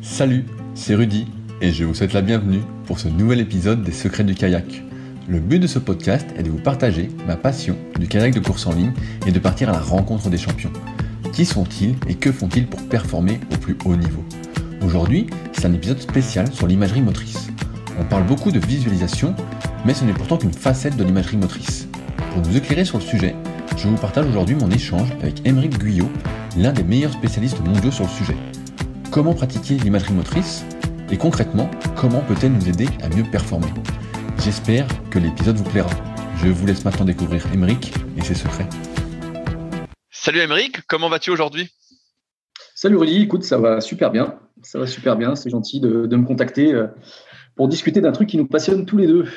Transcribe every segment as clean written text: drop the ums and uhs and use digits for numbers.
Salut, c'est Rudy et je vous souhaite la bienvenue pour ce nouvel épisode des Secrets du kayak. Le but de ce podcast est de vous partager ma passion du kayak de course en ligne et de partir à la rencontre des champions. Qui sont-ils et que font-ils pour performer au plus haut niveau? Aujourd'hui, c'est un épisode spécial sur l'imagerie motrice. On parle beaucoup de visualisation, mais ce n'est pourtant qu'une facette de l'imagerie motrice. Pour nous éclairer sur le sujet, je vous partage aujourd'hui mon échange avec Aymeric Guyot, l'un des meilleurs spécialistes mondiaux sur le sujet. Comment pratiquer l'imagerie motrice et concrètement, comment peut-elle nous aider à mieux performer? J'espère que l'épisode vous plaira. Je vous laisse maintenant découvrir Aymeric et ses secrets. Salut Aymeric, comment vas-tu aujourd'hui? Salut Rudy, écoute, ça va super bien. Ça va super bien, c'est gentil de me contacter pour discuter d'un truc qui nous passionne tous les deux.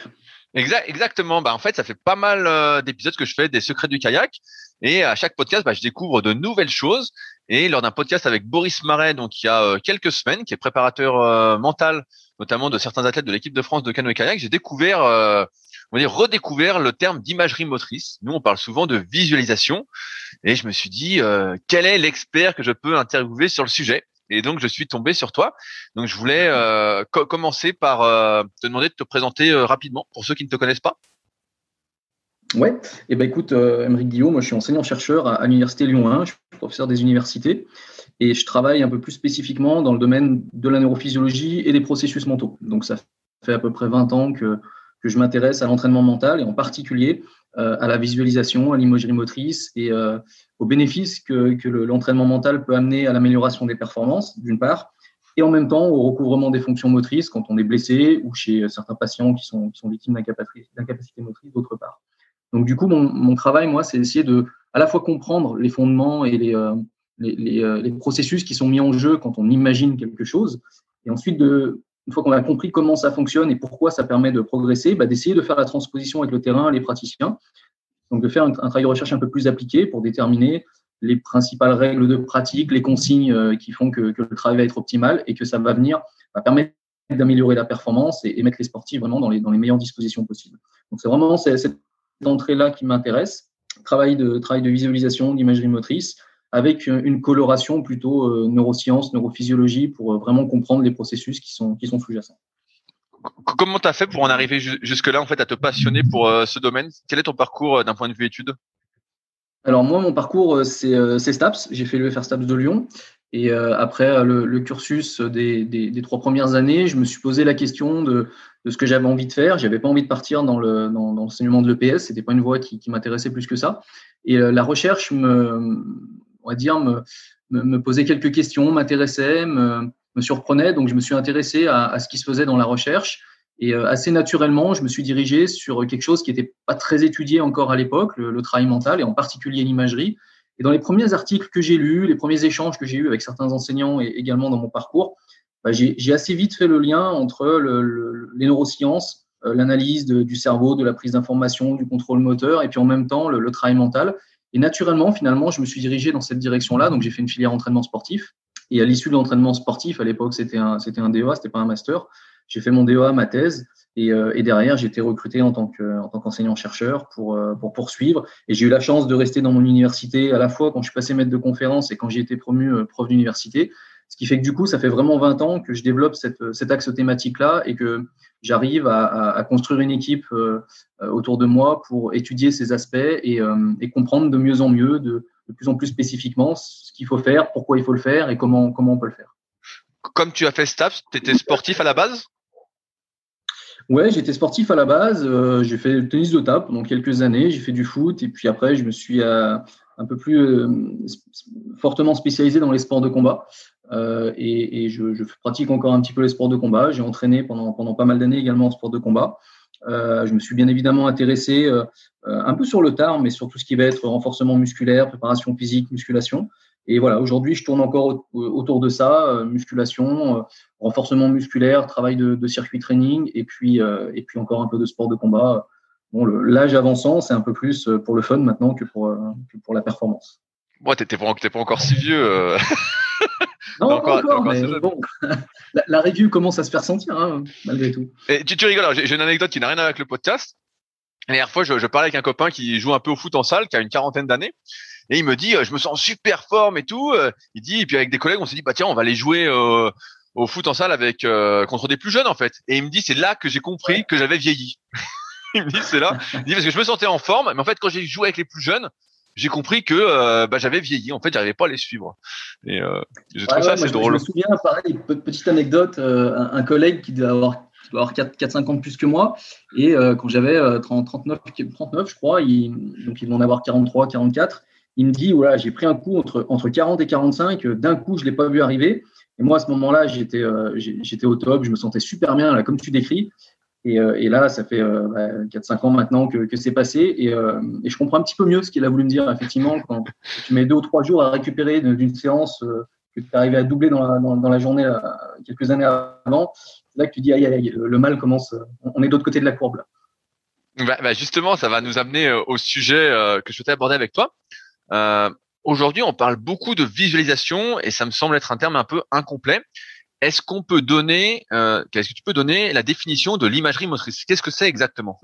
Exactement. En fait, ça fait pas mal d'épisodes que je fais des secrets du kayak. Et à chaque podcast, je découvre de nouvelles choses. Et lors d'un podcast avec Boris Marais, donc il y a quelques semaines, qui est préparateur mental, notamment de certains athlètes de l'équipe de France de canoë-kayak, j'ai découvert, redécouvert le terme d'imagerie motrice. Nous, on parle souvent de visualisation. Et je me suis dit, quel est l'expert que je peux interviewer sur le sujet? Et donc, je suis tombé sur toi. Donc, je voulais commencer par te demander de te présenter rapidement pour ceux qui ne te connaissent pas. Ouais, et écoute, Aymeric Guyot, moi je suis enseignant-chercheur à l'Université Lyon 1, je suis professeur des universités et je travaille un peu plus spécifiquement dans le domaine de la neurophysiologie et des processus mentaux. Donc, ça fait à peu près 20 ans que je m'intéresse à l'entraînement mental et en particulier à la visualisation, à l'imagerie motrice et aux bénéfices que l'entraînement mental peut amener à l'amélioration des performances, d'une part, et en même temps au recouvrement des fonctions motrices quand on est blessé ou chez certains patients qui sont victimes d'incapacité motrice, d'autre part. Donc, du coup, mon travail, moi, c'est d'essayer de à la fois comprendre les fondements et les processus qui sont mis en jeu quand on imagine quelque chose, et ensuite, une fois qu'on a compris comment ça fonctionne et pourquoi ça permet de progresser, d'essayer de faire la transposition avec le terrain, les praticiens. Donc, de faire un travail de recherche un peu plus appliqué pour déterminer les principales règles de pratique, les consignes qui font que le travail va être optimal et que ça va permettre d'améliorer la performance et mettre les sportifs vraiment dans les meilleures dispositions possibles. Donc, c'est vraiment cette entrée-là qui m'intéresse, travail de visualisation, d'imagerie motrice, avec une coloration plutôt neurosciences, neurophysiologie, pour vraiment comprendre les processus qui sont sous-jacents. Comment tu as fait pour en arriver jusque-là, en fait, à te passionner pour ce domaine? Quel est ton parcours d'un point de vue études? Alors moi, mon parcours, c'est STAPS. J'ai fait l'UFR STAPS de Lyon. Et après le cursus des 3 premières années, je me suis posé la question de ce que j'avais envie de faire. J'avais pas envie de partir dans l'enseignement de l'EPS. C'était pas une voie qui m'intéressait plus que ça. Et la recherche me posait quelques questions, m'intéressait, me surprenait. Donc je me suis intéressé à ce qui se faisait dans la recherche. Et assez naturellement, je me suis dirigé sur quelque chose qui n'était pas très étudié encore à l'époque, le travail mental, et en particulier l'imagerie. Et dans les premiers articles que j'ai lus, les premiers échanges que j'ai eus avec certains enseignants et également dans mon parcours, j'ai assez vite fait le lien entre les neurosciences, l'analyse du cerveau, de la prise d'information, du contrôle moteur, et puis en même temps le travail mental. Et naturellement, finalement, je me suis dirigé dans cette direction-là. Donc, j'ai fait une filière entraînement sportif. Et à l'issue de l'entraînement sportif, à l'époque, c'était un DEA, c'était pas un master. J'ai fait mon DEA, ma thèse, et derrière, j'ai été recruté en tant qu'enseignant-chercheur pour poursuivre. Et j'ai eu la chance de rester dans mon université à la fois quand je suis passé maître de conférence et quand j'ai été promu prof d'université. Ce qui fait que du coup, ça fait vraiment 20 ans que je développe cet axe thématique-là et que j'arrive à construire une équipe autour de moi pour étudier ces aspects et comprendre de mieux en mieux, de plus en plus spécifiquement ce qu'il faut faire, pourquoi il faut le faire et comment on peut le faire. Comme tu as fait STAPS, tu étais sportif à la base? Ouais, j'étais sportif à la base. J'ai fait le tennis de table pendant quelques années. J'ai fait du foot et puis après, je me suis un peu plus fortement spécialisé dans les sports de combat. Et je pratique encore un petit peu les sports de combat. J'ai entraîné pendant pas mal d'années également en sport de combat. Je me suis bien évidemment intéressé un peu sur le tard, mais sur tout ce qui va être renforcement musculaire, préparation physique, musculation. Et voilà, aujourd'hui, je tourne encore autour de ça, musculation, renforcement musculaire, travail de circuit training, et puis encore un peu de sport de combat. Bon, l'âge avançant, c'est un peu plus pour le fun maintenant que pour la performance. Bon, t'es pas encore si vieux. Non, pas encore, mais bon, la review commence à se faire sentir, malgré tout. Et tu rigoles, alors, j'ai une anecdote qui n'a rien à voir avec le podcast. La dernière fois, je parlais avec un copain qui joue un peu au foot en salle, qui a une quarantaine d'années. Et il me dit, je me sens super forme et tout. Il dit, et puis avec des collègues, on s'est dit, tiens, on va aller jouer au foot en salle avec contre des plus jeunes en fait. Et il me dit c'est là que j'ai compris que j'avais vieilli. Il me dit c'est là. Il dit parce que je me sentais en forme, mais en fait quand j'ai joué avec les plus jeunes, j'ai compris que j'avais vieilli. En fait, j'arrivais pas à les suivre. Et je trouve ça assez drôle. Je me souviens, pareil, petite anecdote, un collègue qui doit avoir 4-5 ans de plus que moi, et quand j'avais 39, je crois, donc ils vont en avoir 43, 44, il me dit, voilà, j'ai pris un coup entre 40 et 45, d'un coup, je l'ai pas vu arriver. Et moi, à ce moment-là, j'étais au top, je me sentais super bien, là, comme tu décris. Et là, ça fait 4-5 ans maintenant que c'est passé. Et je comprends un petit peu mieux ce qu'il a voulu me dire, effectivement, quand tu mets 2 ou 3 jours à récupérer d'une séance que tu es arrivé à doubler dans la journée quelques années avant. C'est là que tu dis, aïe, le mal commence, on est de l'autre côté de la courbe. Là. Justement, ça va nous amener au sujet que je souhaitais aborder avec toi. Aujourd'hui, on parle beaucoup de visualisation et ça me semble être un terme un peu incomplet. Est-ce que tu peux donner la définition de l'imagerie motrice? Qu'est-ce que c'est exactement?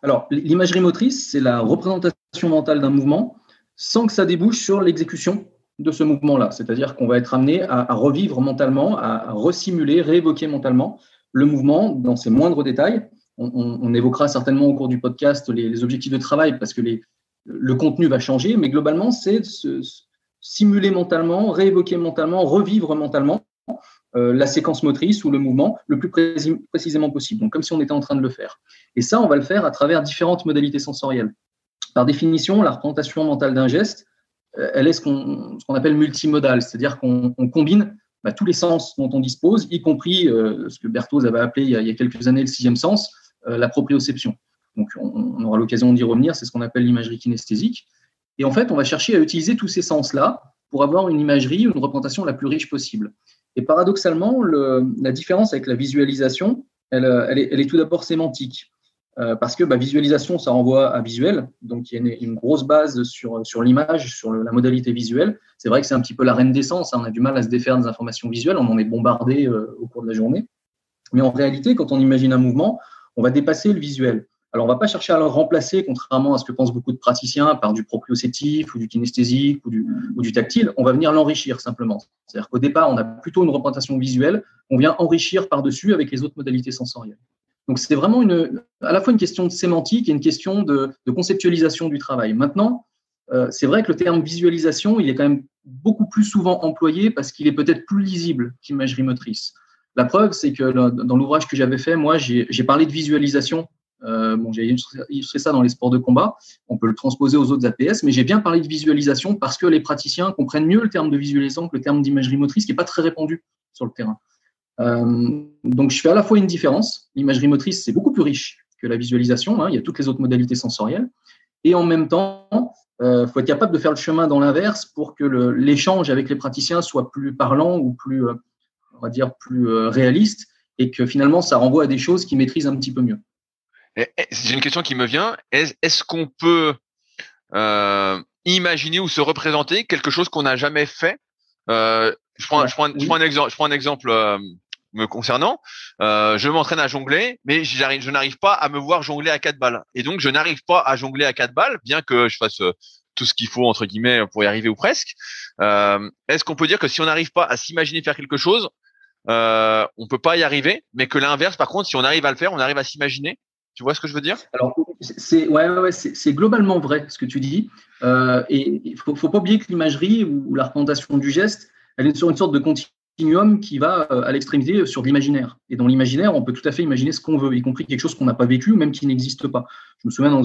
Alors, l'imagerie motrice, c'est la représentation mentale d'un mouvement sans que ça débouche sur l'exécution de ce mouvement-là. C'est-à-dire qu'on va être amené à revivre mentalement, à resimuler, réévoquer mentalement le mouvement dans ses moindres détails. On évoquera certainement au cours du podcast les objectifs de travail parce que le contenu va changer, mais globalement, c'est simuler mentalement, réévoquer mentalement, revivre mentalement la séquence motrice ou le mouvement le plus précisément possible. Donc, comme si on était en train de le faire. Et ça, on va le faire à travers différentes modalités sensorielles. Par définition, la représentation mentale d'un geste, elle est ce qu'on appelle multimodale, c'est-à-dire qu'on combine tous les sens dont on dispose, y compris ce que Berthoz avait appelé il y a quelques années le 6e sens, la proprioception. Donc, on aura l'occasion d'y revenir, c'est ce qu'on appelle l'imagerie kinesthésique. Et en fait, on va chercher à utiliser tous ces sens-là pour avoir une imagerie, une représentation la plus riche possible. Et paradoxalement, la différence avec la visualisation, elle est tout d'abord sémantique. Parce que visualisation, ça renvoie à visuel. Donc, il y a une grosse base sur l'image, sur la modalité visuelle. C'est vrai que c'est un petit peu la reine des sens. On a du mal à se défaire des informations visuelles. On en est bombardé au cours de la journée. Mais en réalité, quand on imagine un mouvement, on va dépasser le visuel. Alors, on ne va pas chercher à le remplacer, contrairement à ce que pensent beaucoup de praticiens, par du proprioceptif ou du kinesthésique ou du tactile. On va venir l'enrichir simplement. C'est-à-dire qu'au départ, on a plutôt une représentation visuelle. On vient enrichir par-dessus avec les autres modalités sensorielles. Donc, c'est vraiment à la fois une question de sémantique et une question de conceptualisation du travail. Maintenant, c'est vrai que le terme visualisation, il est quand même beaucoup plus souvent employé parce qu'il est peut-être plus lisible qu'imagerie motrice. La preuve, c'est que dans l'ouvrage que j'avais fait, moi, j'ai parlé de visualisation. J'ai illustré ça dans les sports de combat. On peut le transposer aux autres APS, mais j'ai bien parlé de visualisation parce que les praticiens comprennent mieux le terme de visualisation que le terme d'imagerie motrice, qui n'est pas très répandu sur le terrain. Donc, je fais à la fois une différence. L'imagerie motrice, c'est beaucoup plus riche que la visualisation. Il y a toutes les autres modalités sensorielles. Et en même temps, il faut être capable de faire le chemin dans l'inverse pour que l'échange avec les praticiens soit plus parlant ou plus, on va dire, plus réaliste et que finalement, ça renvoie à des choses qu'ils maîtrisent un petit peu mieux. J'ai une question qui me vient. Est-ce qu'on peut imaginer ou se représenter quelque chose qu'on n'a jamais fait? Je prends un exemple me concernant. Je m'entraîne à jongler, mais je n'arrive pas à me voir jongler à 4 balles. Et donc, je n'arrive pas à jongler à 4 balles, bien que je fasse tout ce qu'il faut, entre guillemets, pour y arriver ou presque. Est-ce qu'on peut dire que si on n'arrive pas à s'imaginer faire quelque chose, on peut pas y arriver, mais que l'inverse, par contre, si on arrive à le faire, on arrive à s'imaginer? Tu vois ce que je veux dire? Alors, c'est globalement vrai ce que tu dis. Et il faut pas oublier que l'imagerie ou la représentation du geste, elle est sur une sorte de continuum qui va à l'extrémité sur l'imaginaire. Et dans l'imaginaire, on peut tout à fait imaginer ce qu'on veut, y compris quelque chose qu'on n'a pas vécu ou même qui n'existe pas. Je me souviens dans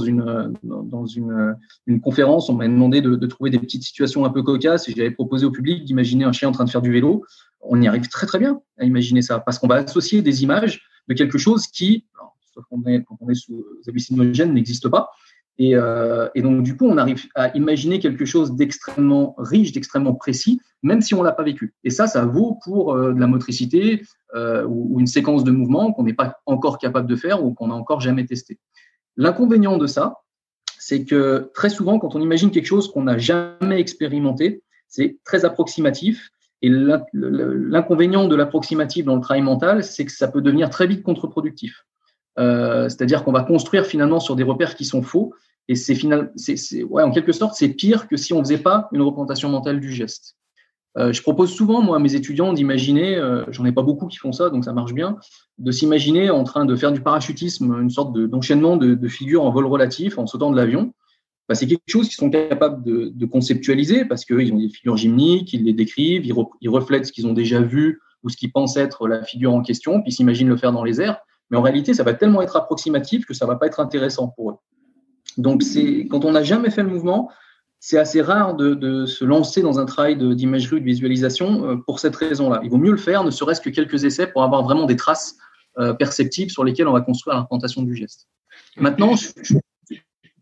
une conférence, on m'a demandé de trouver des petites situations un peu cocasses et j'avais proposé au public d'imaginer un chien en train de faire du vélo. On y arrive très très bien à imaginer ça parce qu'on va associer des images de quelque chose qui, sauf quand on est sous hallucinogènes, n'existe pas. Et donc, du coup, on arrive à imaginer quelque chose d'extrêmement riche, d'extrêmement précis, même si on ne l'a pas vécu. Et ça vaut pour de la motricité ou une séquence de mouvements qu'on n'est pas encore capable de faire ou qu'on n'a encore jamais testé. L'inconvénient de ça, c'est que très souvent, quand on imagine quelque chose qu'on n'a jamais expérimenté, c'est très approximatif. Et l'inconvénient de l'approximatif dans le travail mental, c'est que ça peut devenir très vite contre-productif. C'est-à-dire qu'on va construire finalement sur des repères qui sont faux et en quelque sorte c'est pire que si on faisait pas une représentation mentale du geste. Je propose souvent, moi, à mes étudiants d'imaginer, j'en ai pas beaucoup qui font ça, donc ça marche bien, de s'imaginer en train de faire du parachutisme, une sorte d'enchaînement de figures en vol relatif, en sautant de l'avion. C'est quelque chose qu'ils sont capables de conceptualiser parce qu'ils ont des figures gymniques, ils les décrivent, ils reflètent ce qu'ils ont déjà vu ou ce qu'ils pensent être la figure en question, puis ils s'imaginent le faire dans les airs. Mais en réalité, ça va tellement être approximatif que ça va pas être intéressant pour eux. Donc, quand on n'a jamais fait le mouvement, c'est assez rare de se lancer dans un travail d'imagerie ou de visualisation pour cette raison-là. Il vaut mieux le faire, ne serait-ce que quelques essais pour avoir vraiment des traces perceptibles sur lesquelles on va construire la représentation du geste. Maintenant,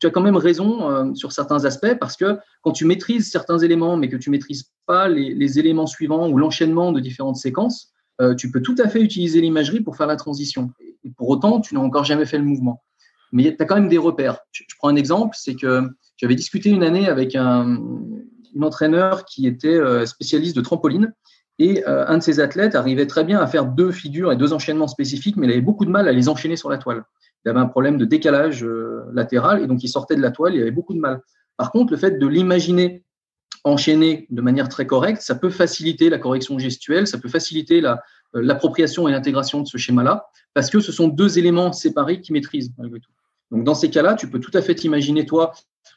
tu as quand même raison sur certains aspects parce que quand tu maîtrises certains éléments mais que tu ne maîtrises pas les éléments suivants ou l'enchaînement de différentes séquences, tu peux tout à fait utiliser l'imagerie pour faire la transition. Et pour autant, tu n'as encore jamais fait le mouvement. Mais tu as quand même des repères. Je prends un exemple, c'est que j'avais discuté une année avec un entraîneur qui était spécialiste de trampoline et un de ses athlètes arrivait très bien à faire 2 figures et 2 enchaînements spécifiques, mais il avait beaucoup de mal à les enchaîner sur la toile. Il avait un problème de décalage latéral et donc il sortait de la toile, il avait beaucoup de mal. Par contre, le fait de l'imaginer enchaîner de manière très correcte, ça peut faciliter la correction gestuelle, ça peut faciliter l'appropriation et l'intégration de ce schéma-là, parce que ce sont 2 éléments séparés qui maîtrisent malgré tout. Donc dans ces cas-là, tu peux tout à fait t'imaginer, toi,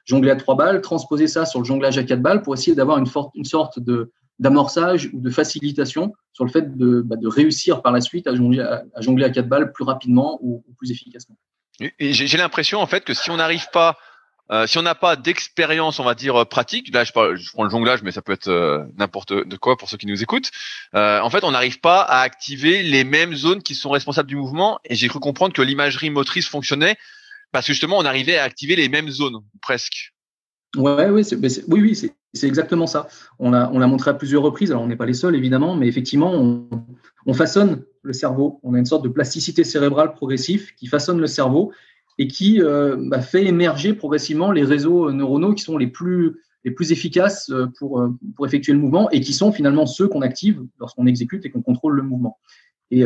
jongler à 3 balles, transposer ça sur le jonglage à 4 balles pour essayer d'avoir une sorte d'amorçage ou de facilitation sur le fait de réussir par la suite à jongler à 4 balles plus rapidement ou plus efficacement. Et j'ai l'impression en fait que si on n'arrive pas, si on n'a pas d'expérience, on va dire pratique, là je prends le jonglage, mais ça peut être n'importe de quoi pour ceux qui nous écoutent. En fait, on n'arrive pas à activer les mêmes zones qui sont responsables du mouvement. Et j'ai cru comprendre que l'imagerie motrice fonctionnait parce que justement on arrivait à activer les mêmes zones presque. Oui, c'est exactement ça. On l'a montré à plusieurs reprises. Alors, on n'est pas les seuls, évidemment, mais effectivement, on façonne le cerveau. On a une sorte de plasticité cérébrale progressive qui façonne le cerveau et qui fait émerger progressivement les réseaux neuronaux qui sont les plus efficaces pour effectuer le mouvement et qui sont finalement ceux qu'on active lorsqu'on exécute et qu'on contrôle le mouvement. Et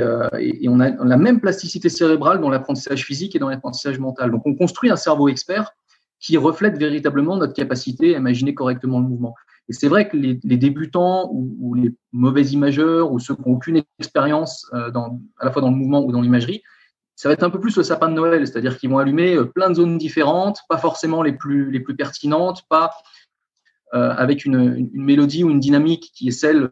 on a la même plasticité cérébrale dans l'apprentissage physique et dans l'apprentissage mental. Donc, on construit un cerveau expert qui reflète véritablement notre capacité à imaginer correctement le mouvement. Et c'est vrai que les débutants ou les mauvais imageurs ou ceux qui n'ont aucune expérience à la fois dans le mouvement ou dans l'imagerie, ça va être un peu plus le sapin de Noël, c'est-à-dire qu'ils vont allumer plein de zones différentes, pas forcément les plus pertinentes, pas avec une mélodie ou une dynamique qui est celle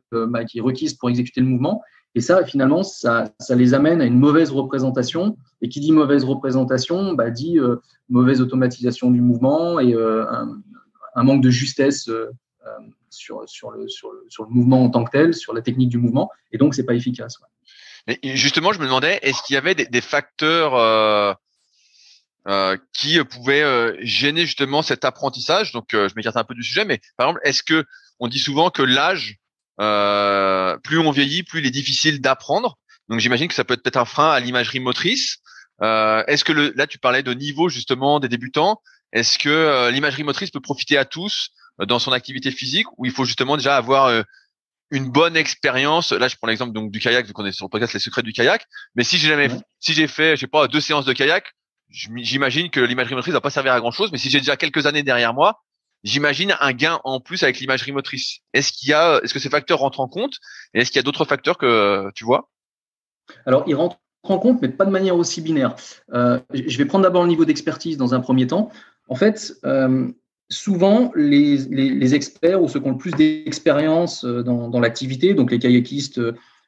qui est requise pour exécuter le mouvement. Et ça, finalement, ça les amène à une mauvaise représentation. Et qui dit mauvaise représentation, dit mauvaise automatisation du mouvement et un manque de justesse sur le mouvement en tant que tel, sur la technique du mouvement. Et donc, c'est pas efficace. Ouais. Et justement, je me demandais, est-ce qu'il y avait des facteurs qui pouvaient gêner justement cet apprentissage? Donc, je m'écarte un peu du sujet, mais par exemple, est-ce que on dit souvent que l'âge plus on vieillit, plus il est difficile d'apprendre. Donc j'imagine que ça peut être peut-être un frein à l'imagerie motrice. Est-ce que là tu parlais de niveau justement des débutants. Est-ce que l'imagerie motrice peut profiter à tous dans son activité physique ou il faut justement déjà avoir une bonne expérience? Là je prends l'exemple donc du kayak, vu qu'on est sur le podcast Les Secrets du kayak. Mais si j'ai fait, je sais pas, 2 séances de kayak, j'imagine que l'imagerie motrice va pas servir à grand chose. Mais si j'ai déjà quelques années derrière moi, j'imagine un gain en plus avec l'imagerie motrice. Est-ce que ces facteurs rentrent en compte et est-ce qu'il y a d'autres facteurs que tu vois? Alors, ils rentrent en compte, mais pas de manière aussi binaire. Je vais prendre d'abord le niveau d'expertise dans un premier temps. En fait, souvent, les experts ou ceux qui ont le plus d'expérience dans l'activité, donc les kayakistes,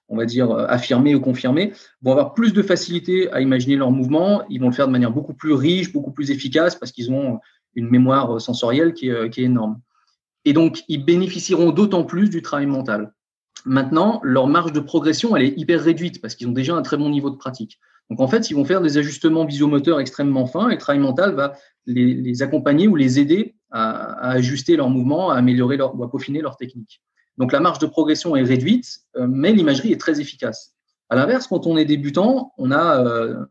on va dire affirmés ou confirmés, vont avoir plus de facilité à imaginer leurs mouvements. Ils vont le faire de manière beaucoup plus riche, beaucoup plus efficace parce qu'ils ont une mémoire sensorielle qui est énorme. Et donc, ils bénéficieront d'autant plus du travail mental. Maintenant, leur marge de progression, elle est hyper réduite parce qu'ils ont déjà un très bon niveau de pratique. Donc, en fait, ils vont faire des ajustements visuomoteurs extrêmement fins et le travail mental va les accompagner ou les aider à ajuster leur mouvement, à améliorer ou à peaufiner leur technique. Donc, la marge de progression est réduite, mais l'imagerie est très efficace. À l'inverse, quand on est débutant, on a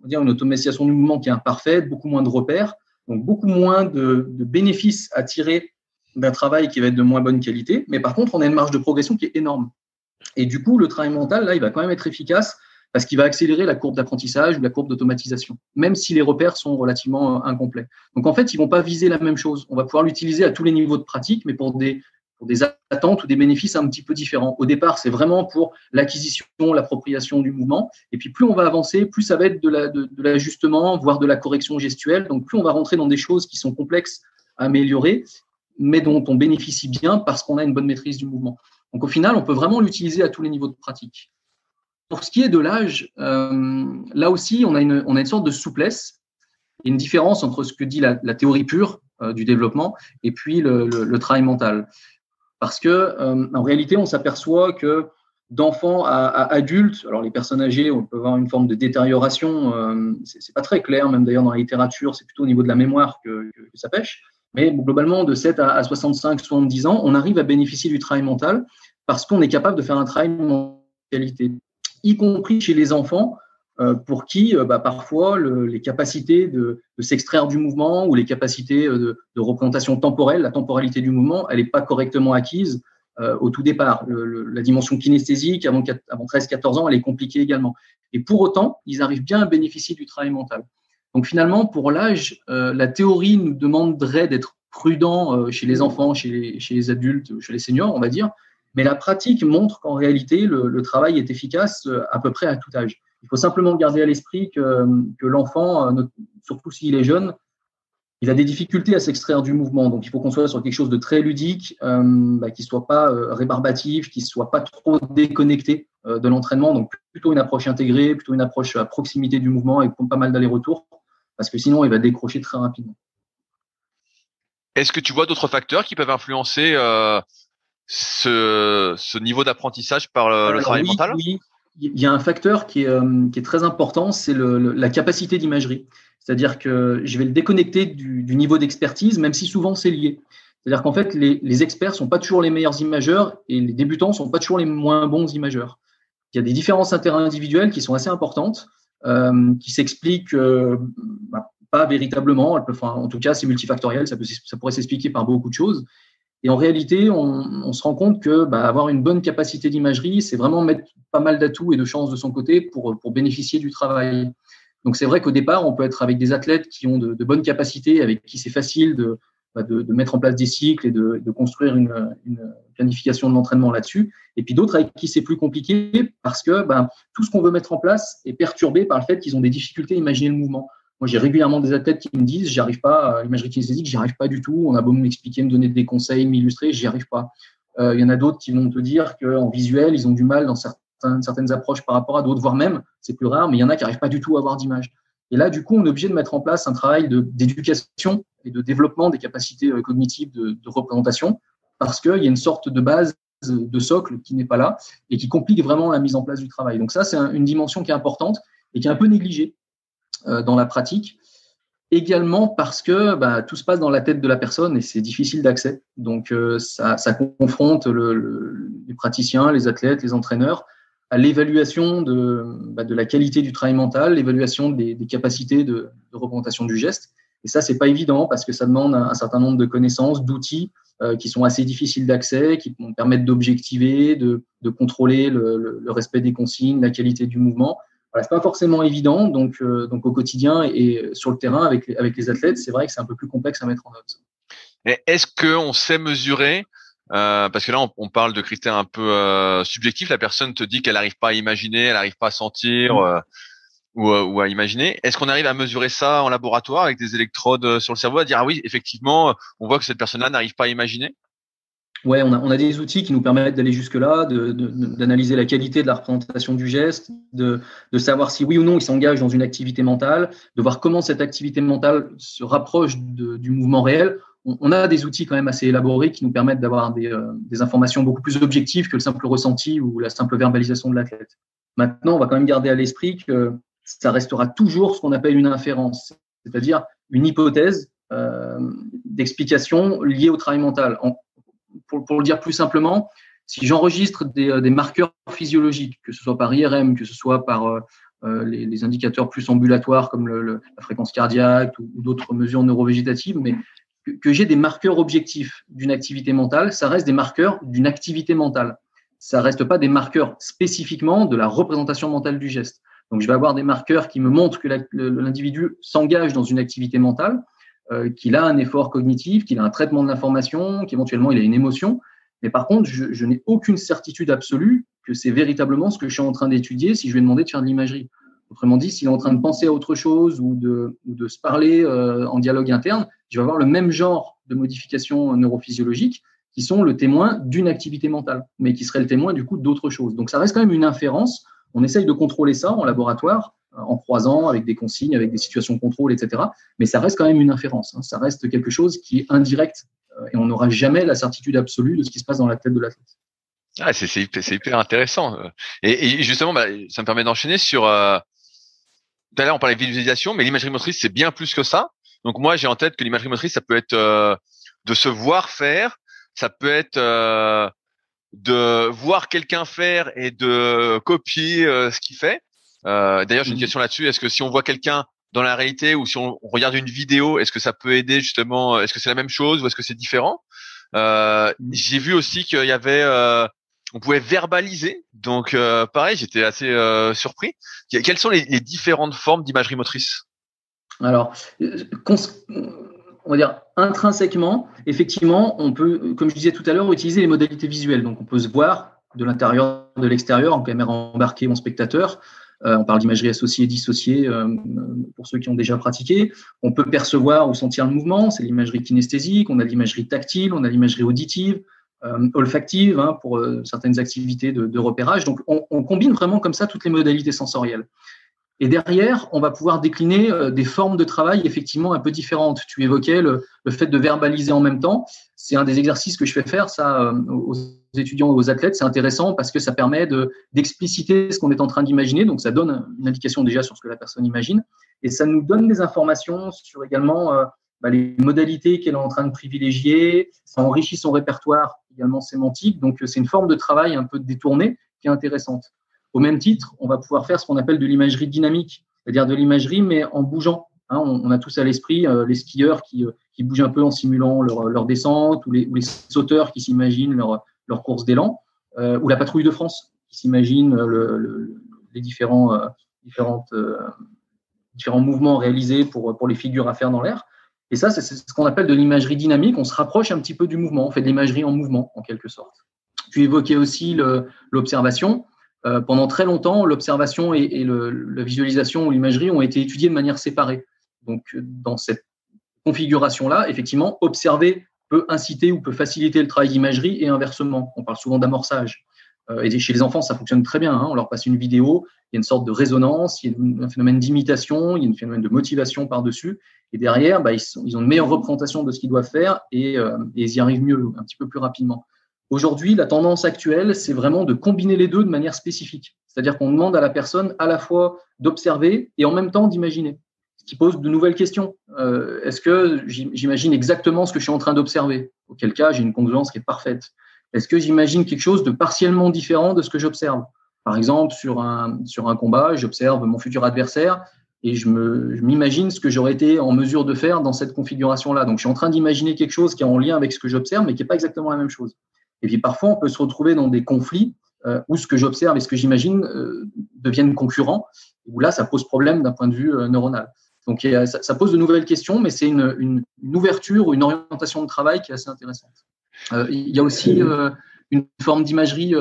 une automatisation du mouvement qui est imparfaite, beaucoup moins de repères, donc beaucoup moins de bénéfices à tirer d'un travail qui va être de moins bonne qualité. Mais par contre, on a une marge de progression qui est énorme. Et du coup, le travail mental, là, il va quand même être efficace parce qu'il va accélérer la courbe d'apprentissage ou la courbe d'automatisation, même si les repères sont relativement incomplets. Donc, en fait, ils ne vont pas viser la même chose. On va pouvoir l'utiliser à tous les niveaux de pratique, mais pour des des attentes ou des bénéfices un petit peu différents. Au départ, c'est vraiment pour l'acquisition, l'appropriation du mouvement. Et puis, plus on va avancer, plus ça va être de l'ajustement, voire de la correction gestuelle. Donc, plus on va rentrer dans des choses qui sont complexes à améliorer, mais dont on bénéficie bien parce qu'on a une bonne maîtrise du mouvement. Donc, au final, on peut vraiment l'utiliser à tous les niveaux de pratique. Pour ce qui est de l'âge, là aussi, on a une sorte de souplesse. Il y a une différence entre ce que dit la théorie pure du développement et puis le travail mental. Parce que en réalité, on s'aperçoit que d'enfants à adultes, alors les personnes âgées, on peut avoir une forme de détérioration, c'est pas très clair, même d'ailleurs dans la littérature, c'est plutôt au niveau de la mémoire que ça pêche. Mais globalement, de 7 à 65, 70 ans, on arrive à bénéficier du travail mental parce qu'on est capable de faire un travail de qualité, y compris chez les enfants, pour qui parfois les capacités de s'extraire du mouvement ou les capacités de représentation temporelle, la temporalité du mouvement, elle n'est pas correctement acquise au tout départ. La dimension kinesthésique avant 13-14 ans, elle est compliquée également. Et pour autant, ils arrivent bien à bénéficier du travail mental. Donc finalement, pour l'âge, la théorie nous demanderait d'être prudent chez les enfants, chez les adultes, chez les seniors, on va dire. Mais la pratique montre qu'en réalité, le travail est efficace à peu près à tout âge. Il faut simplement garder à l'esprit que l'enfant, surtout s'il est jeune, il a des difficultés à s'extraire du mouvement. Donc, il faut qu'on soit sur quelque chose de très ludique, qui ne soit pas rébarbatif, qui ne soit pas trop déconnecté de l'entraînement. Donc, plutôt une approche intégrée, plutôt une approche à proximité du mouvement avec pas mal d'allers-retours, parce que sinon, il va décrocher très rapidement. Est-ce que tu vois d'autres facteurs qui peuvent influencer ce niveau d'apprentissage par le travail mental ? Oui. Il y a un facteur qui est très important, c'est la capacité d'imagerie. C'est-à-dire que je vais le déconnecter du niveau d'expertise, même si souvent c'est lié. C'est-à-dire qu'en fait, les experts sont pas toujours les meilleurs imageurs et les débutants sont pas toujours les moins bons imageurs. Il y a des différences interindividuelles qui sont assez importantes, qui s'expliquent pas véritablement. En tout cas, c'est multifactoriel, ça pourrait s'expliquer par beaucoup de choses. Et en réalité, on se rend compte que avoir une bonne capacité d'imagerie, c'est vraiment mettre pas mal d'atouts et de chances de son côté pour bénéficier du travail. Donc, c'est vrai qu'au départ, on peut être avec des athlètes qui ont de bonnes capacités, avec qui c'est facile de mettre en place des cycles et de construire une planification de l'entraînement là-dessus. Et puis d'autres avec qui c'est plus compliqué parce que tout ce qu'on veut mettre en place est perturbé par le fait qu'ils ont des difficultés à imaginer le mouvement. Moi, j'ai régulièrement des athlètes qui me disent « j'arrive pas à l'imagerie kinesthésique, j'y arrive pas du tout. On a beau m'expliquer, me donner des conseils, m'illustrer, j'y arrive pas. » Il y en a d'autres qui vont te dire qu'en visuel, ils ont du mal dans certaines approches par rapport à d'autres, voire même, c'est plus rare, mais il y en a qui n'arrivent pas du tout à avoir d'image. Et là, du coup, on est obligé de mettre en place un travail d'éducation et de développement des capacités cognitives de représentation parce qu'il y a une sorte de base, de socle qui n'est pas là et qui complique vraiment la mise en place du travail. Donc ça, c'est une dimension qui est importante et qui est un peu négligée dans la pratique, également parce que tout se passe dans la tête de la personne et c'est difficile d'accès. Donc, ça confronte les praticiens, les athlètes, les entraîneurs à l'évaluation de la qualité du travail mental, l'évaluation des capacités de représentation du geste. Et ça, c'est pas évident parce que ça demande un certain nombre de connaissances, d'outils qui sont assez difficiles d'accès, qui vont permettre d'objectiver, de contrôler le respect des consignes, la qualité du mouvement. Voilà, c'est pas forcément évident, donc au quotidien et sur le terrain avec les athlètes, c'est vrai que c'est un peu plus complexe à mettre en œuvre. Et est-ce qu'on sait mesurer, parce que là on parle de critères un peu subjectifs, la personne te dit qu'elle n'arrive pas à imaginer, elle n'arrive pas à sentir ou à imaginer. Est-ce qu'on arrive à mesurer ça en laboratoire avec des électrodes sur le cerveau, à dire ah oui, effectivement, on voit que cette personne-là n'arrive pas à imaginer? Ouais, on a des outils qui nous permettent d'aller jusque-là, d'analyser la qualité de la représentation du geste, de savoir si oui ou non il s'engage dans une activité mentale, de voir comment cette activité mentale se rapproche du mouvement réel. On a des outils quand même assez élaborés qui nous permettent d'avoir des informations beaucoup plus objectives que le simple ressenti ou la simple verbalisation de l'athlète. Maintenant, on va quand même garder à l'esprit que ça restera toujours ce qu'on appelle une inférence, c'est-à-dire une hypothèse d'explication liée au travail mental. Pour le dire plus simplement, si j'enregistre des marqueurs physiologiques, que ce soit par IRM, que ce soit par les indicateurs plus ambulatoires comme la fréquence cardiaque ou d'autres mesures neurovégétatives, mais que j'ai des marqueurs objectifs d'une activité mentale, ça reste des marqueurs d'une activité mentale. Ça reste pas des marqueurs spécifiquement de la représentation mentale du geste. Donc, je vais avoir des marqueurs qui me montrent que l'individu s'engage dans une activité mentale, qu'il a un effort cognitif, qu'il a un traitement de l'information, qu'éventuellement il a une émotion. Mais par contre, je n'ai aucune certitude absolue que c'est véritablement ce que je suis en train d'étudier si je lui ai demandé de faire de l'imagerie. Autrement dit, s'il est en train de penser à autre chose ou de se parler en dialogue interne, je vais avoir le même genre de modifications neurophysiologiques qui sont le témoin d'une activité mentale, mais qui seraient le témoin du coup d'autre chose. Donc ça reste quand même une inférence. On essaye de contrôler ça en laboratoire, en croisant avec des consignes, avec des situations de contrôle, etc. Mais ça reste quand même une inférence. Ça reste quelque chose qui est indirect et on n'aura jamais la certitude absolue de ce qui se passe dans la tête de l'athlète. Ah, c'est hyper intéressant. Et justement, ça me permet d'enchaîner sur. Tout à l'heure, on parlait de visualisation, mais l'imagerie motrice, c'est bien plus que ça. Donc moi, j'ai en tête que l'imagerie motrice, ça peut être de se voir faire, ça peut être de voir quelqu'un faire et de copier ce qu'il fait. D'ailleurs, j'ai une question là-dessus. Est-ce que si on voit quelqu'un dans la réalité ou si on regarde une vidéo, est-ce que ça peut aider justement? Est-ce que c'est la même chose ou est-ce que c'est différent? J'ai vu aussi qu'il y avait on pouvait verbaliser. Donc pareil, j'étais assez surpris. Quelles sont les différentes formes d'imagerie motrice? Alors, on va dire intrinsèquement, effectivement, on peut, comme je disais tout à l'heure, utiliser les modalités visuelles. Donc, on peut se voir de l'intérieur, de l'extérieur, en caméra embarquée, en spectateur. On parle d'imagerie associée, dissociée, pour ceux qui ont déjà pratiqué. On peut percevoir ou sentir le mouvement, c'est l'imagerie kinesthésique. On a l'imagerie tactile, on a l'imagerie auditive, olfactive, pour certaines activités de repérage. Donc, on combine vraiment comme ça toutes les modalités sensorielles. Et derrière, on va pouvoir décliner des formes de travail effectivement un peu différentes. Tu évoquais le fait de verbaliser en même temps. C'est un des exercices que je fais faire ça aux étudiants et aux athlètes. C'est intéressant parce que ça permet d'expliciter ce qu'on est en train d'imaginer. Donc, ça donne une indication déjà sur ce que la personne imagine. Et ça nous donne des informations sur également les modalités qu'elle est en train de privilégier. Ça enrichit son répertoire également sémantique. Donc, c'est une forme de travail un peu détournée qui est intéressante. Au même titre, on va pouvoir faire ce qu'on appelle de l'imagerie dynamique, c'est-à-dire de l'imagerie, mais en bougeant. On a tous à l'esprit les skieurs qui bougent un peu en simulant leur descente, ou les sauteurs qui s'imaginent leur course d'élan, ou la patrouille de France qui s'imagine les différents mouvements réalisés pour les figures à faire dans l'air. Et ça, c'est ce qu'on appelle de l'imagerie dynamique. On se rapproche un petit peu du mouvement, on fait de l'imagerie en mouvement, en quelque sorte. Tu évoquais aussi l'observation. Pendant très longtemps, l'observation et la visualisation ou l'imagerie ont été étudiées de manière séparée. Donc, dans cette configuration-là, effectivement, observer peut inciter ou peut faciliter le travail d'imagerie et inversement. On parle souvent d'amorçage. Et chez les enfants, ça fonctionne très bien. On leur passe une vidéo, il y a une sorte de résonance, il y a un phénomène d'imitation, il y a un phénomène de motivation par-dessus. Et derrière, ils ont une meilleure représentation de ce qu'ils doivent faire et ils y arrivent mieux, un petit peu plus rapidement. Aujourd'hui, la tendance actuelle, c'est vraiment de combiner les deux de manière spécifique. C'est-à-dire qu'on demande à la personne à la fois d'observer et en même temps d'imaginer, ce qui pose de nouvelles questions. Est-ce que j'imagine exactement ce que je suis en train d'observer? Auquel cas, j'ai une congruence qui est parfaite. Est-ce que j'imagine quelque chose de partiellement différent de ce que j'observe? Par exemple, sur un combat, j'observe mon futur adversaire et je m'imagine ce que j'aurais été en mesure de faire dans cette configuration-là. Donc, je suis en train d'imaginer quelque chose qui est en lien avec ce que j'observe, mais qui n'est pas exactement la même chose. Et puis parfois, on peut se retrouver dans des conflits où ce que j'observe et ce que j'imagine deviennent concurrents, où là, ça pose problème d'un point de vue neuronal. Donc, ça pose de nouvelles questions, mais c'est une ouverture ou une orientation de travail qui est assez intéressante. Il y a aussi une forme d'imagerie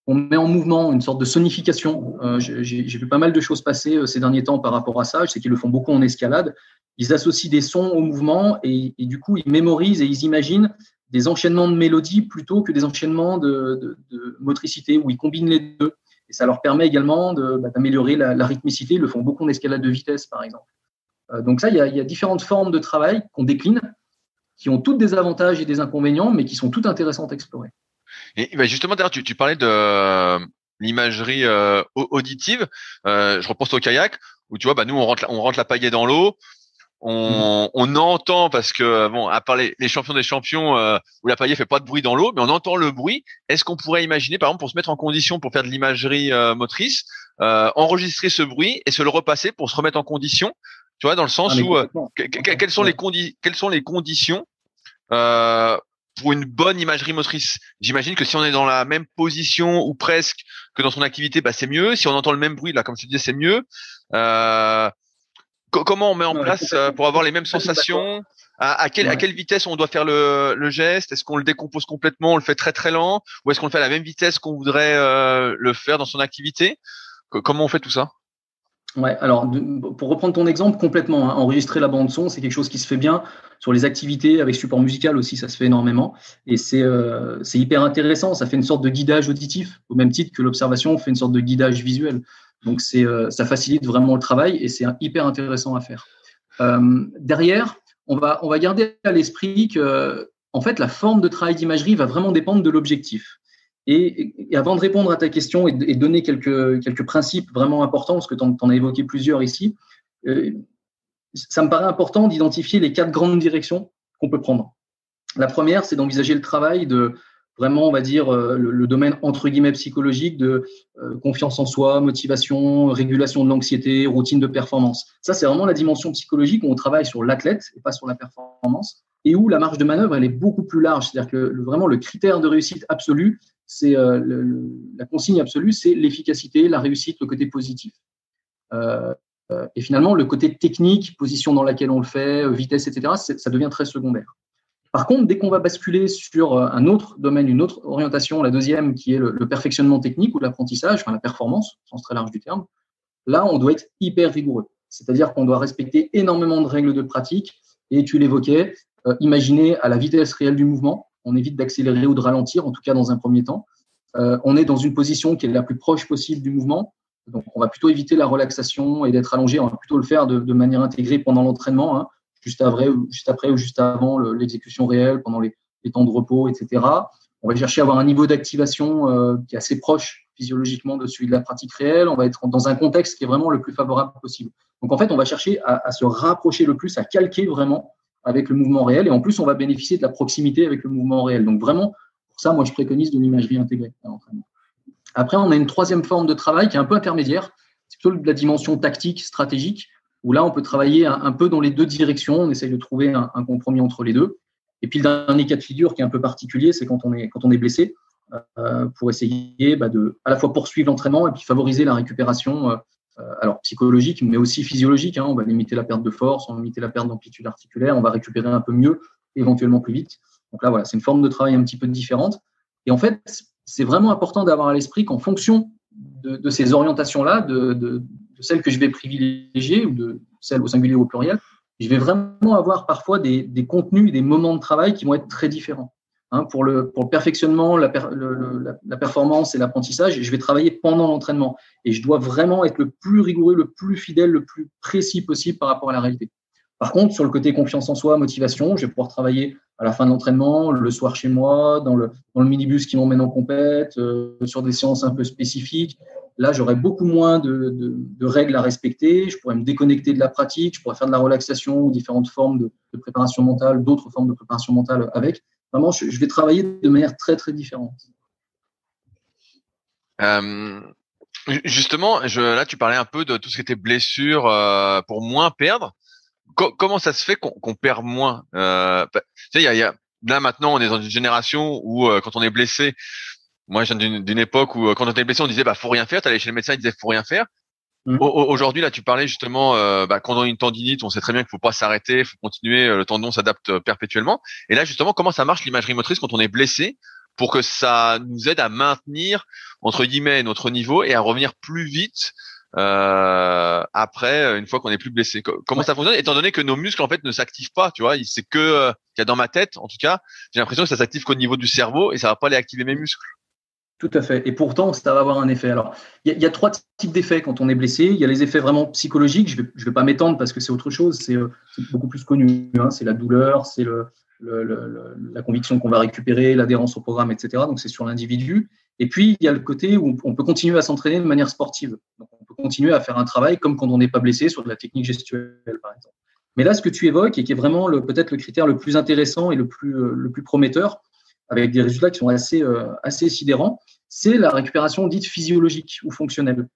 qu'on met en mouvement, une sorte de sonification. J'ai vu pas mal de choses passer ces derniers temps par rapport à ça. Je sais qu'ils le font beaucoup en escalade. Ils associent des sons au mouvement et du coup, ils mémorisent et ils imaginent des enchaînements de mélodies plutôt que des enchaînements de motricité où ils combinent les deux. Et ça leur permet également d'améliorer la rythmicité. Ils le font beaucoup en escalade de vitesse, par exemple. Donc ça, il y a différentes formes de travail qu'on décline, qui ont toutes des avantages et des inconvénients, mais qui sont toutes intéressantes à explorer. Et justement, d'ailleurs, tu parlais de l'imagerie auditive. Je repense au kayak, où tu vois, nous, on rentre la pagaie dans l'eau. On entend parce que à part les champions des champions où la pagaie fait pas de bruit dans l'eau, mais on entend le bruit. Est-ce qu'on pourrait imaginer, par exemple, pour se mettre en condition pour faire de l'imagerie motrice, enregistrer ce bruit et se le repasser pour se remettre en condition, tu vois, dans le sens où quelles sont les conditions pour une bonne imagerie motrice? J'imagine que si on est dans la même position ou presque que dans son activité, c'est mieux. Si on entend le même bruit, là, comme tu disais, c'est mieux. Comment on met en place pour avoir les mêmes sensations? À quelle vitesse on doit faire le geste? Est-ce qu'on le décompose complètement, on le fait très très lent, ou est-ce qu'on le fait à la même vitesse qu'on voudrait le faire dans son activité? Comment on fait tout ça? Ouais, alors pour reprendre ton exemple complètement, hein, enregistrer la bande son, c'est quelque chose qui se fait bien. Sur les activités avec support musical aussi, ça se fait énormément. Et c'est hyper intéressant. Ça fait une sorte de guidage auditif, au même titre que l'observation fait une sorte de guidage visuel. Donc ça facilite vraiment le travail et c'est hyper intéressant à faire. Derrière, on va garder à l'esprit que en fait la forme de travail d'imagerie va vraiment dépendre de l'objectif. Et avant de répondre à ta question et donner quelques principes vraiment importants, parce que tu en as évoqué plusieurs ici, ça me paraît important d'identifier les 4 grandes directions qu'on peut prendre. La première, c'est d'envisager le travail de vraiment, on va dire, le domaine entre guillemets psychologique de confiance en soi, motivation, régulation de l'anxiété, routine de performance. Ça, c'est vraiment la dimension psychologique où on travaille sur l'athlète et pas sur la performance, et où la marge de manœuvre, elle est beaucoup plus large. C'est-à-dire que vraiment, le critère de réussite absolue, c'est la consigne absolue, c'est l'efficacité, la réussite, le côté positif. Et finalement, le côté technique, position dans laquelle on le fait, vitesse, etc., ça devient très secondaire. Par contre, dès qu'on va basculer sur un autre domaine, une autre orientation, la deuxième, qui est le perfectionnement technique ou l'apprentissage, enfin la performance, au sens très large du terme, là, on doit être hyper rigoureux. C'est-à-dire qu'on doit respecter énormément de règles de pratique. Et tu l'évoquais, imaginer à la vitesse réelle du mouvement. On évite d'accélérer ou de ralentir, en tout cas dans un premier temps. On est dans une position qui est la plus proche possible du mouvement. Donc, on va plutôt éviter la relaxation et d'être allongé. On va plutôt le faire de manière intégrée pendant l'entraînement, hein, juste après ou juste avant l'exécution réelle, pendant les temps de repos, etc. On va chercher à avoir un niveau d'activation qui est assez proche physiologiquement de celui de la pratique réelle. On va être dans un contexte qui est vraiment le plus favorable possible. Donc, en fait, on va chercher à se rapprocher le plus, à calquer vraiment avec le mouvement réel. Et en plus, on va bénéficier de la proximité avec le mouvement réel. Donc, vraiment, pour ça, moi, je préconise de l'imagerie intégrée à l'entraînement. Après, on a une troisième forme de travail qui est un peu intermédiaire. C'est plutôt de la dimension tactique, stratégique, où là, on peut travailler un peu dans les 2 directions. On essaye de trouver un compromis entre les 2. Et puis, le dernier cas de figure qui est un peu particulier, c'est quand on est blessé, pour essayer de à la fois poursuivre l'entraînement et puis favoriser la récupération, alors psychologique, mais aussi physiologique. Hein. On va limiter la perte de force, on va limiter la perte d'amplitude articulaire, on va récupérer un peu mieux, éventuellement plus vite. Donc là, voilà, c'est une forme de travail un petit peu différente. Et en fait, c'est vraiment important d'avoir à l'esprit qu'en fonction de ces orientations-là, de celles que je vais privilégier ou de celles au singulier ou au pluriel, je vais vraiment avoir parfois des contenus et des moments de travail qui vont être très différents. Hein, pour le perfectionnement, la performance et l'apprentissage, je vais travailler pendant l'entraînement et je dois vraiment être le plus rigoureux, le plus fidèle, le plus précis possible par rapport à la réalité. Par contre, sur le côté confiance en soi, motivation, je vais pouvoir travailler à la fin de l'entraînement, le soir chez moi, dans le minibus qui m'emmène en compète, sur des séances un peu spécifiques. Là, j'aurai beaucoup moins de règles à respecter. Je pourrais me déconnecter de la pratique. Je pourrais faire de la relaxation ou différentes formes de préparation mentale, d'autres formes de préparation mentale avec. Vraiment, je vais travailler de manière très, très différente. Justement, là, tu parlais un peu de tout ce qui était blessure pour moins perdre. Comment ça se fait qu'on perd moins tu sais, là maintenant, on est dans une génération où quand on est blessé, moi, je viens d'une époque où quand on était blessé, on disait faut rien faire. T'allais chez le médecin, il disait faut rien faire. Aujourd'hui, là, tu parlais justement quand on a une tendinite, on sait très bien qu'il faut pas s'arrêter, faut continuer. Le tendon s'adapte perpétuellement. Et là, justement, comment ça marche l'imagerie motrice quand on est blessé pour que ça nous aide à maintenir entre guillemets notre niveau et à revenir plus vite après une fois qu'on est plus blessé. Comment ça fonctionne étant donné que nos muscles en fait ne s'activent pas, tu vois, c'est que qu'il y a dans ma tête en tout cas, j'ai l'impression que ça s'active qu'au niveau du cerveau et ça va pas aller activer mes muscles. Tout à fait. Et pourtant, ça va avoir un effet. Alors, il y a 3 types d'effets quand on est blessé. Il y a les effets vraiment psychologiques. Je vais pas m'étendre parce que c'est autre chose. C'est beaucoup plus connu. Hein. C'est la douleur, c'est la conviction qu'on va récupérer, l'adhérence au programme, etc. Donc, c'est sur l'individu. Et puis, il y a le côté où on peut continuer à s'entraîner de manière sportive. Donc, on peut continuer à faire un travail comme quand on n'est pas blessé sur de la technique gestuelle, par exemple. Mais là, ce que tu évoques et qui est vraiment peut-être le critère le plus intéressant et le plus prometteur, avec des résultats qui sont assez sidérants, c'est la récupération dite physiologique ou fonctionnelle.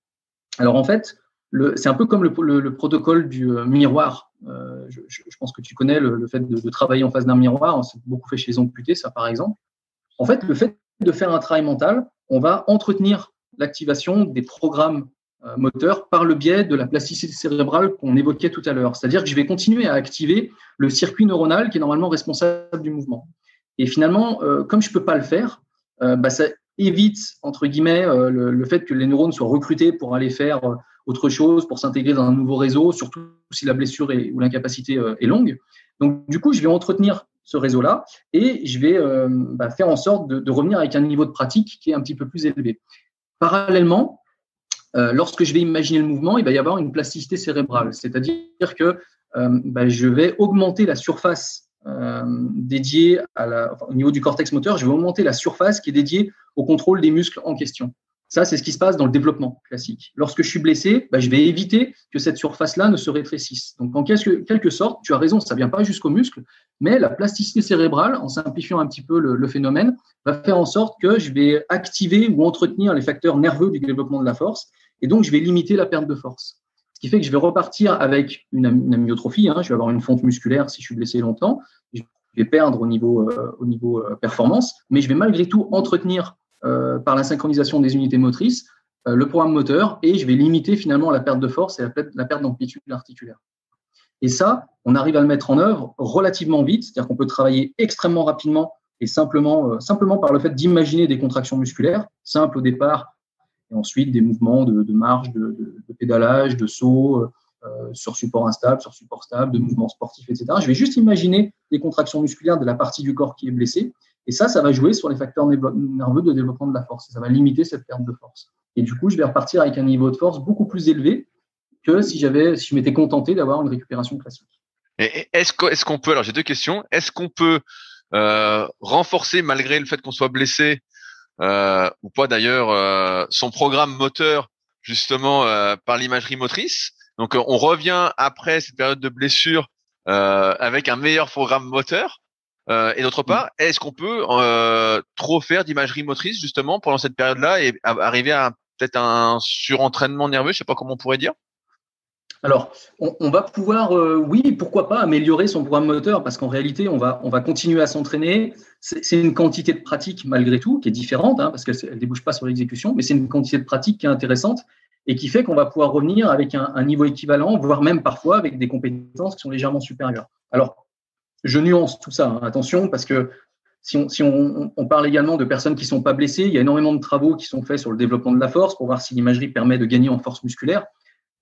Alors en fait, c'est un peu comme le protocole du miroir. Je pense que tu connais le fait de travailler en face d'un miroir. C'est beaucoup fait chez les amputés, ça par exemple. En fait, le fait de faire un travail mental, on va entretenir l'activation des programmes moteur par le biais de la plasticité cérébrale qu'on évoquait tout à l'heure. C'est-à-dire que je vais continuer à activer le circuit neuronal qui est normalement responsable du mouvement. Et finalement, comme je ne peux pas le faire, ça évite, entre guillemets, le fait que les neurones soient recrutés pour aller faire autre chose, pour s'intégrer dans un nouveau réseau, surtout si la blessure ou l'incapacité est longue. Donc, du coup, je vais entretenir ce réseau-là et je vais faire en sorte de revenir avec un niveau de pratique qui est un petit peu plus élevé. Parallèlement, lorsque je vais imaginer le mouvement, il va y avoir une plasticité cérébrale, c'est-à-dire que je vais augmenter la surface dédiée au niveau du cortex moteur, je vais augmenter la surface qui est dédiée au contrôle des muscles en question. Ça, c'est ce qui se passe dans le développement classique. Lorsque je suis blessé, je vais éviter que cette surface-là ne se rétrécisse. Donc, en quelque sorte, tu as raison, ça ne vient pas jusqu'au muscle, mais la plasticité cérébrale, en simplifiant un petit peu le phénomène, va faire en sorte que je vais activer ou entretenir les facteurs nerveux du développement de la force, et donc je vais limiter la perte de force. Ce qui fait que je vais repartir avec une amyotrophie, je vais avoir une fonte musculaire si je suis blessé longtemps, je vais perdre au niveau performance, mais je vais malgré tout entretenir par la synchronisation des unités motrices, le programme moteur, et je vais limiter finalement la perte de force et la perte d'amplitude articulaire. Et ça, on arrive à le mettre en œuvre relativement vite, c'est-à-dire qu'on peut travailler extrêmement rapidement et simplement par le fait d'imaginer des contractions musculaires, simples au départ, et ensuite des mouvements de marche, de pédalage, de saut, sur support instable, sur support stable, de mouvements sportifs, etc. Je vais juste imaginer des contractions musculaires de la partie du corps qui est blessée. Et ça va jouer sur les facteurs nerveux de développement de la force. Ça va limiter cette perte de force. Et du coup, je vais repartir avec un niveau de force beaucoup plus élevé que si je m'étais contenté d'avoir une récupération classique. Et est-ce qu'on peut, alors j'ai deux questions, est-ce qu'on peut renforcer malgré le fait qu'on soit blessé ou pas d'ailleurs son programme moteur justement par l'imagerie motrice? Donc on revient après cette période de blessure avec un meilleur programme moteur. Et d'autre part, est-ce qu'on peut trop faire d'imagerie motrice justement pendant cette période-là et arriver à peut-être un surentraînement nerveux, je sais pas comment on pourrait dire? Alors, on va pouvoir, oui, pourquoi pas améliorer son programme moteur, parce qu'en réalité, on va continuer à s'entraîner. C'est une quantité de pratique malgré tout qui est différente, parce qu'elle ne débouche pas sur l'exécution, mais c'est une quantité de pratique qui est intéressante et qui fait qu'on va pouvoir revenir avec un niveau équivalent, voire même parfois avec des compétences qui sont légèrement supérieures. Alors, je nuance tout ça, attention, parce que si on parle également de personnes qui ne sont pas blessées, il y a énormément de travaux qui sont faits sur le développement de la force pour voir si l'imagerie permet de gagner en force musculaire.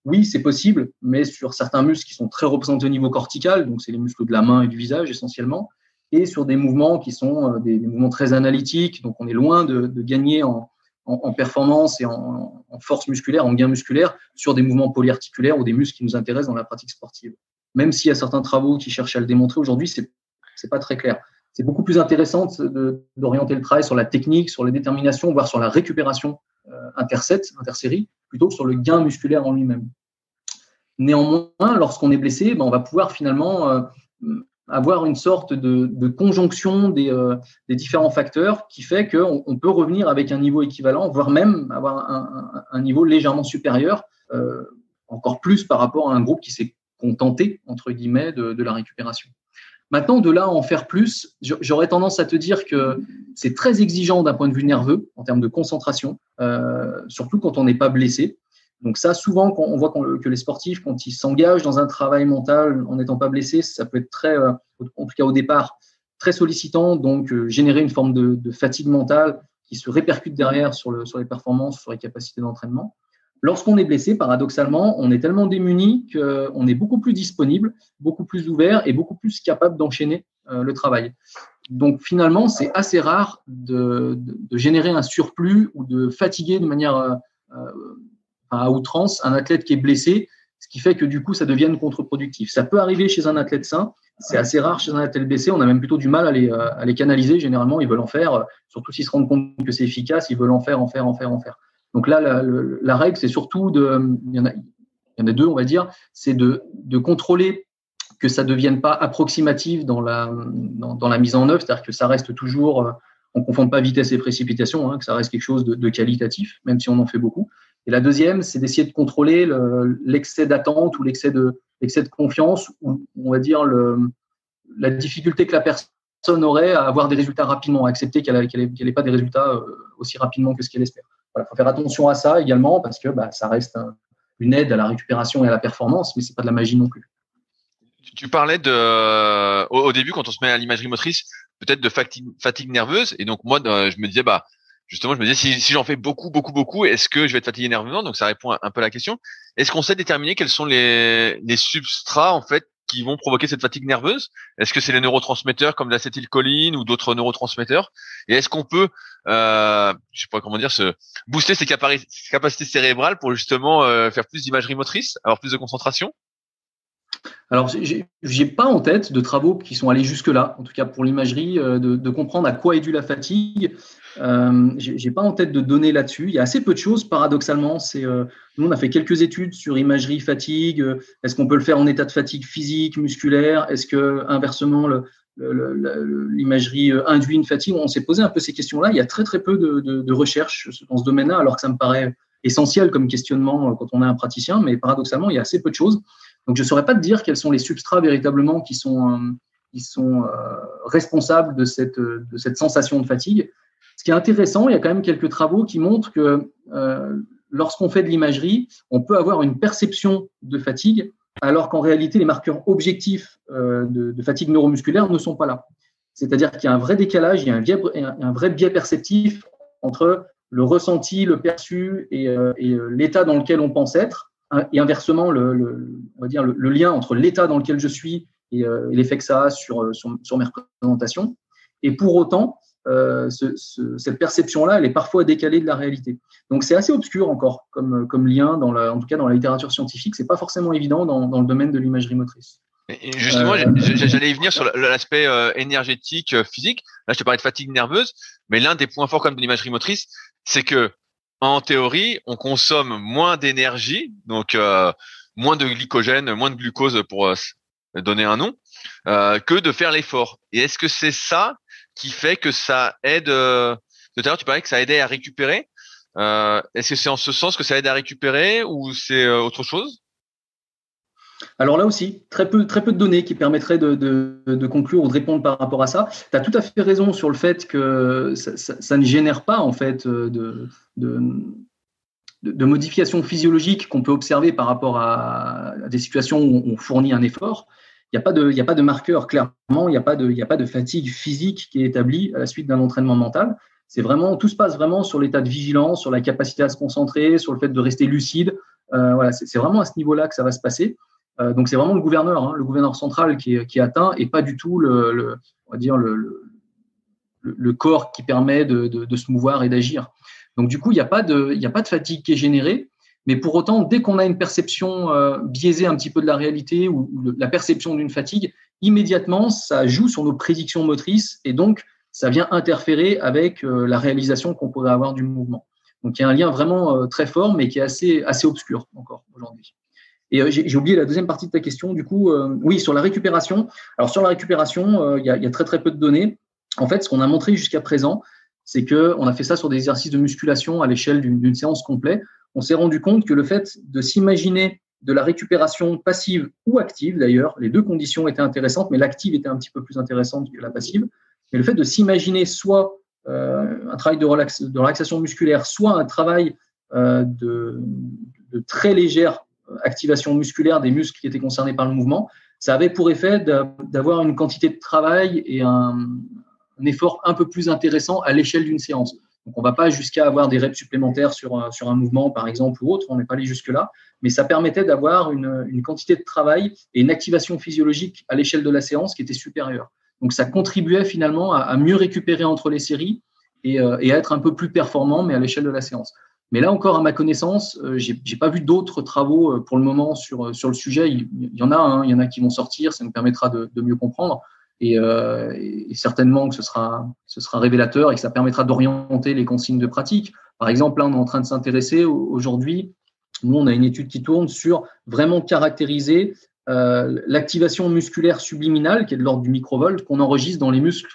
Oui, c'est possible, mais sur certains muscles qui sont très représentés au niveau cortical, donc c'est les muscles de la main et du visage essentiellement, et sur des mouvements qui sont des mouvements très analytiques, donc on est loin de gagner en performance et en force musculaire, en gain musculaire, sur des mouvements polyarticulaires ou des muscles qui nous intéressent dans la pratique sportive. Même s'il y a certains travaux qui cherchent à le démontrer aujourd'hui, c'est pas très clair. C'est beaucoup plus intéressant d'orienter le travail sur la technique, sur les déterminations, voire sur la récupération intersérie, plutôt que sur le gain musculaire en lui-même. Néanmoins, lorsqu'on est blessé, on va pouvoir finalement avoir une sorte de conjonction des différents facteurs qui fait qu'on peut revenir avec un niveau équivalent, voire même avoir un niveau légèrement supérieur, encore plus par rapport à un groupe qui s'est contenté, entre guillemets, de la récupération. Maintenant, de là à en faire plus, j'aurais tendance à te dire que c'est très exigeant d'un point de vue nerveux, en termes de concentration, surtout quand on n'est pas blessé. Donc ça, souvent, on voit que les sportifs, quand ils s'engagent dans un travail mental en n'étant pas blessés, ça peut être très, en tout cas au départ, très sollicitant, donc générer une forme de fatigue mentale qui se répercute derrière sur les performances, sur les capacités d'entraînement. Lorsqu'on est blessé, paradoxalement, on est tellement démuni qu'on est beaucoup plus disponible, beaucoup plus ouvert et beaucoup plus capable d'enchaîner le travail. Donc finalement, c'est assez rare de générer un surplus ou de fatiguer de manière à outrance un athlète qui est blessé, ce qui fait que du coup, ça devienne contre-productif. Ça peut arriver chez un athlète sain, c'est assez rare chez un athlète blessé, on a même plutôt du mal à les canaliser. Généralement, ils veulent en faire, surtout s'ils se rendent compte que c'est efficace, ils veulent en faire. Donc là, la règle, c'est surtout il y en a deux, on va dire, c'est de contrôler que ça ne devienne pas approximatif dans la mise en œuvre, c'est-à-dire que ça reste toujours, on ne confonde pas vitesse et précipitation, que ça reste quelque chose de qualitatif, même si on en fait beaucoup. Et la deuxième, c'est d'essayer de contrôler l'excès d'attente ou l'excès de confiance, ou on va dire la difficulté que la personne aurait à avoir des résultats rapidement, à accepter qu'elle n'ait pas des résultats aussi rapidement que ce qu'elle espère. voilà, faut faire attention à ça également parce que ça reste une aide à la récupération et à la performance, mais c'est pas de la magie non plus. Tu parlais au début, quand on se met à l'imagerie motrice, peut-être de fatigue nerveuse. Et donc, moi, je me disais, justement, si j'en fais beaucoup, est-ce que je vais être fatigué nerveusement? Donc, ça répond un peu à la question. Est-ce qu'on sait déterminer quels sont les substrats, en fait, qui vont provoquer cette fatigue nerveuse? Est-ce que c'est les neurotransmetteurs comme l'acétylcholine ou d'autres neurotransmetteurs? Et est-ce qu'on peut, je sais pas comment dire, se booster ses capacités cérébrales pour justement faire plus d'imagerie motrice, avoir plus de concentration? Alors, j'ai pas en tête de travaux qui sont allés jusque-là, en tout cas pour l'imagerie, de comprendre à quoi est due la fatigue. J'ai pas en tête de données là-dessus. Il y a assez peu de choses, paradoxalement. Nous, on a fait quelques études sur imagerie fatigue. Est-ce qu'on peut le faire en état de fatigue physique, musculaire? Est-ce que, inversement, l'imagerie induit une fatigue? On s'est posé un peu ces questions-là. Il y a très, très peu de recherches dans ce domaine-là, alors que ça me paraît essentiel comme questionnement quand on est un praticien, mais paradoxalement, il y a assez peu de choses. Donc, je ne saurais pas te dire quels sont les substrats véritablement qui sont responsables de cette sensation de fatigue. Ce qui est intéressant, il y a quand même quelques travaux qui montrent que lorsqu'on fait de l'imagerie, on peut avoir une perception de fatigue, alors qu'en réalité, les marqueurs objectifs de fatigue neuromusculaire ne sont pas là. C'est-à-dire qu'il y a un vrai décalage, il y a un vrai biais perceptif entre le ressenti, le perçu et l'état dans lequel on pense être. Et inversement, on va dire le lien entre l'état dans lequel je suis et l'effet que ça a sur mes représentations. Et pour autant, cette perception-là, elle est parfois décalée de la réalité. Donc, c'est assez obscur encore comme lien, en tout cas dans la littérature scientifique. C'est pas forcément évident dans le domaine de l'imagerie motrice. Et justement, j'allais y venir sur l'aspect énergétique, physique. Là, je te parlais de fatigue nerveuse, mais l'un des points forts quand même de l'imagerie motrice, c'est que en théorie, on consomme moins d'énergie, donc moins de glycogène, moins de glucose pour donner un nom, que de faire l'effort. Et est-ce que c'est ça qui fait que ça aide tout à l'heure, tu parlais que ça aidait à récupérer. Est-ce que c'est en ce sens que ça aide à récupérer ou c'est autre chose? Alors là aussi, très peu de données qui permettraient de conclure ou de répondre par rapport à ça. Tu as tout à fait raison sur le fait que ça ne génère pas en fait de modifications physiologiques qu'on peut observer par rapport à des situations où on fournit un effort. Il n'y a pas de marqueur, clairement, il n'y a pas de fatigue physique qui est établie à la suite d'un entraînement mental. Tout se passe vraiment sur l'état de vigilance, sur la capacité à se concentrer, sur le fait de rester lucide. Voilà, c'est vraiment à ce niveau-là que ça va se passer. Donc c'est vraiment le gouverneur central qui est atteint et pas du tout on va dire le corps qui permet de se mouvoir et d'agir. Donc du coup, il n'y a pas de fatigue qui est générée. Mais pour autant, dès qu'on a une perception biaisée un petit peu de la réalité ou la perception d'une fatigue, immédiatement, ça joue sur nos prédictions motrices et donc ça vient interférer avec la réalisation qu'on pourrait avoir du mouvement. Donc il y a un lien vraiment très fort, mais qui est assez obscur encore aujourd'hui. Et j'ai oublié la deuxième partie de ta question. Du coup, oui, sur la récupération. Alors sur la récupération, il y a très très peu de données. En fait, ce qu'on a montré jusqu'à présent, c'est qu'on a fait ça sur des exercices de musculation à l'échelle d'une séance complète. On s'est rendu compte que le fait de s'imaginer de la récupération passive ou active, d'ailleurs, les deux conditions étaient intéressantes, mais l'active était un petit peu plus intéressante que la passive. Mais le fait de s'imaginer soit un travail de relaxation musculaire, soit un travail de très légère activation musculaire des muscles qui étaient concernés par le mouvement, ça avait pour effet d'avoir une quantité de travail et un effort un peu plus intéressant à l'échelle d'une séance. Donc, on ne va pas jusqu'à avoir des reps supplémentaires sur un mouvement, par exemple, ou autre. On n'est pas allé jusque-là. Mais ça permettait d'avoir une quantité de travail et une activation physiologique à l'échelle de la séance qui était supérieure. Donc, ça contribuait finalement à mieux récupérer entre les séries et à être un peu plus performant, mais à l'échelle de la séance. Mais là encore, à ma connaissance, j'ai pas vu d'autres travaux pour le moment sur le sujet. Il y en a qui vont sortir. Ça nous permettra de mieux comprendre. Et certainement que ce sera révélateur et que ça permettra d'orienter les consignes de pratique. Par exemple, là, on est en train de s'intéresser aujourd'hui, nous, on a une étude qui tourne sur vraiment caractériser l'activation musculaire subliminale, qui est de l'ordre du microvolt, qu'on enregistre dans les muscles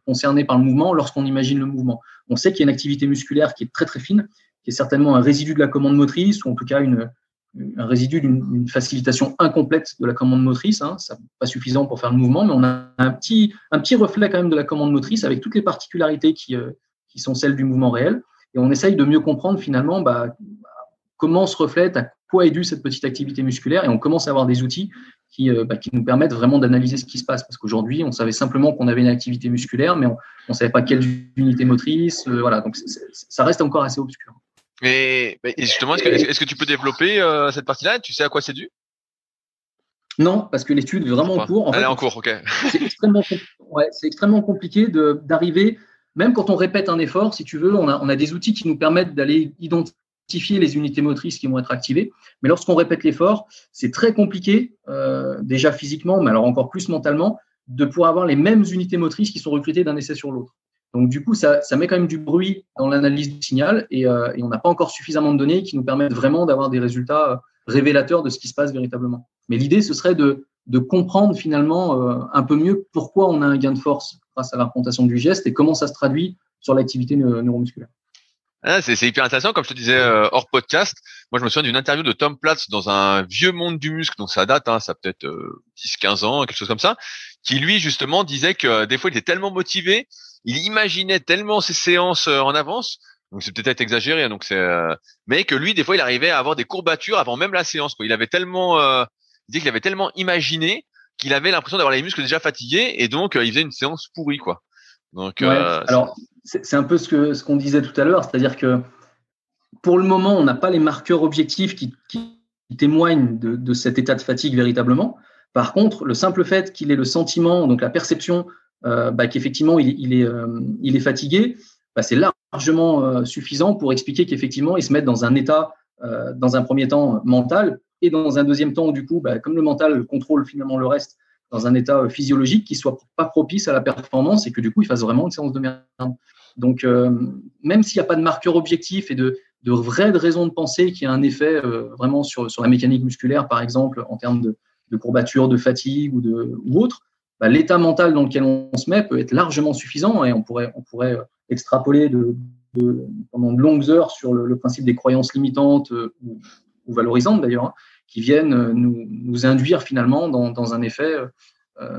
concernés par le mouvement lorsqu'on imagine le mouvement. On sait qu'il y a une activité musculaire qui est très, très fine, qui est certainement un résidu de la commande motrice, ou en tout cas un résidu d'une facilitation incomplète de la commande motrice, hein, ça n'est pas suffisant pour faire le mouvement, mais on a un petit reflet quand même de la commande motrice avec toutes les particularités qui sont celles du mouvement réel. et on essaye de mieux comprendre finalement comment se reflète, à quoi est due cette petite activité musculaire, et on commence à avoir des outils qui nous permettent vraiment d'analyser ce qui se passe. Parce qu'aujourd'hui, on savait simplement qu'on avait une activité musculaire, mais on ne savait pas quelle unité motrice. Voilà, donc ça reste encore assez obscur. Et justement, est-ce que tu peux développer cette partie-là? Tu sais à quoi c'est dû? Non, parce que l'étude est vraiment en cours. Elle est en cours, ok. C'est extrêmement compliqué d'arriver, même quand on répète un effort, si tu veux, on a des outils qui nous permettent d'aller identifier les unités motrices qui vont être activées. Mais lorsqu'on répète l'effort, c'est très compliqué, déjà physiquement, mais alors encore plus mentalement, de pouvoir avoir les mêmes unités motrices qui sont recrutées d'un essai sur l'autre. Donc, du coup, ça met quand même du bruit dans l'analyse du signal, et on n'a pas encore suffisamment de données qui nous permettent vraiment d'avoir des résultats révélateurs de ce qui se passe véritablement. Mais l'idée, ce serait de comprendre finalement un peu mieux pourquoi on a un gain de force grâce à la représentation du geste et comment ça se traduit sur l'activité neuromusculaire. Ah, c'est hyper intéressant, comme je te disais hors podcast. Moi, je me souviens d'une interview de Tom Platz dans un vieux monde du muscle, donc ça date, ça peut-être 10-15 ans, quelque chose comme ça, qui lui justement disait que des fois il était tellement motivé, il imaginait tellement ses séances en avance, donc c'est peut-être exagéré, donc mais que lui des fois il arrivait à avoir des courbatures avant même la séance, quoi. Il avait tellement, il disait qu'il avait tellement imaginé qu'il avait l'impression d'avoir les muscles déjà fatigués, et donc il faisait une séance pourrie, quoi. Donc alors c'est un peu ce qu'on disait tout à l'heure, c'est-à-dire que pour le moment on n'a pas les marqueurs objectifs qui témoignent de cet état de fatigue véritablement. Par contre, le simple fait qu'il ait le sentiment, donc la perception qu'effectivement il est fatigué, c'est largement suffisant pour expliquer qu'effectivement il se met dans un état, dans un premier temps mental, et dans un deuxième temps, du coup, comme le mental contrôle finalement le reste, dans un état physiologique qui soit pas propice à la performance, et que du coup il fasse vraiment une séance de merde. Donc même s'il n'y a pas de marqueur objectif et de vraies raisons de penser qu'il y a un effet vraiment sur la mécanique musculaire, par exemple en termes de courbature, de fatigue ou autre, l'état mental dans lequel on se met peut être largement suffisant, et on pourrait extrapoler pendant de longues heures sur le principe des croyances limitantes ou valorisantes d'ailleurs, qui viennent nous induire finalement dans un effet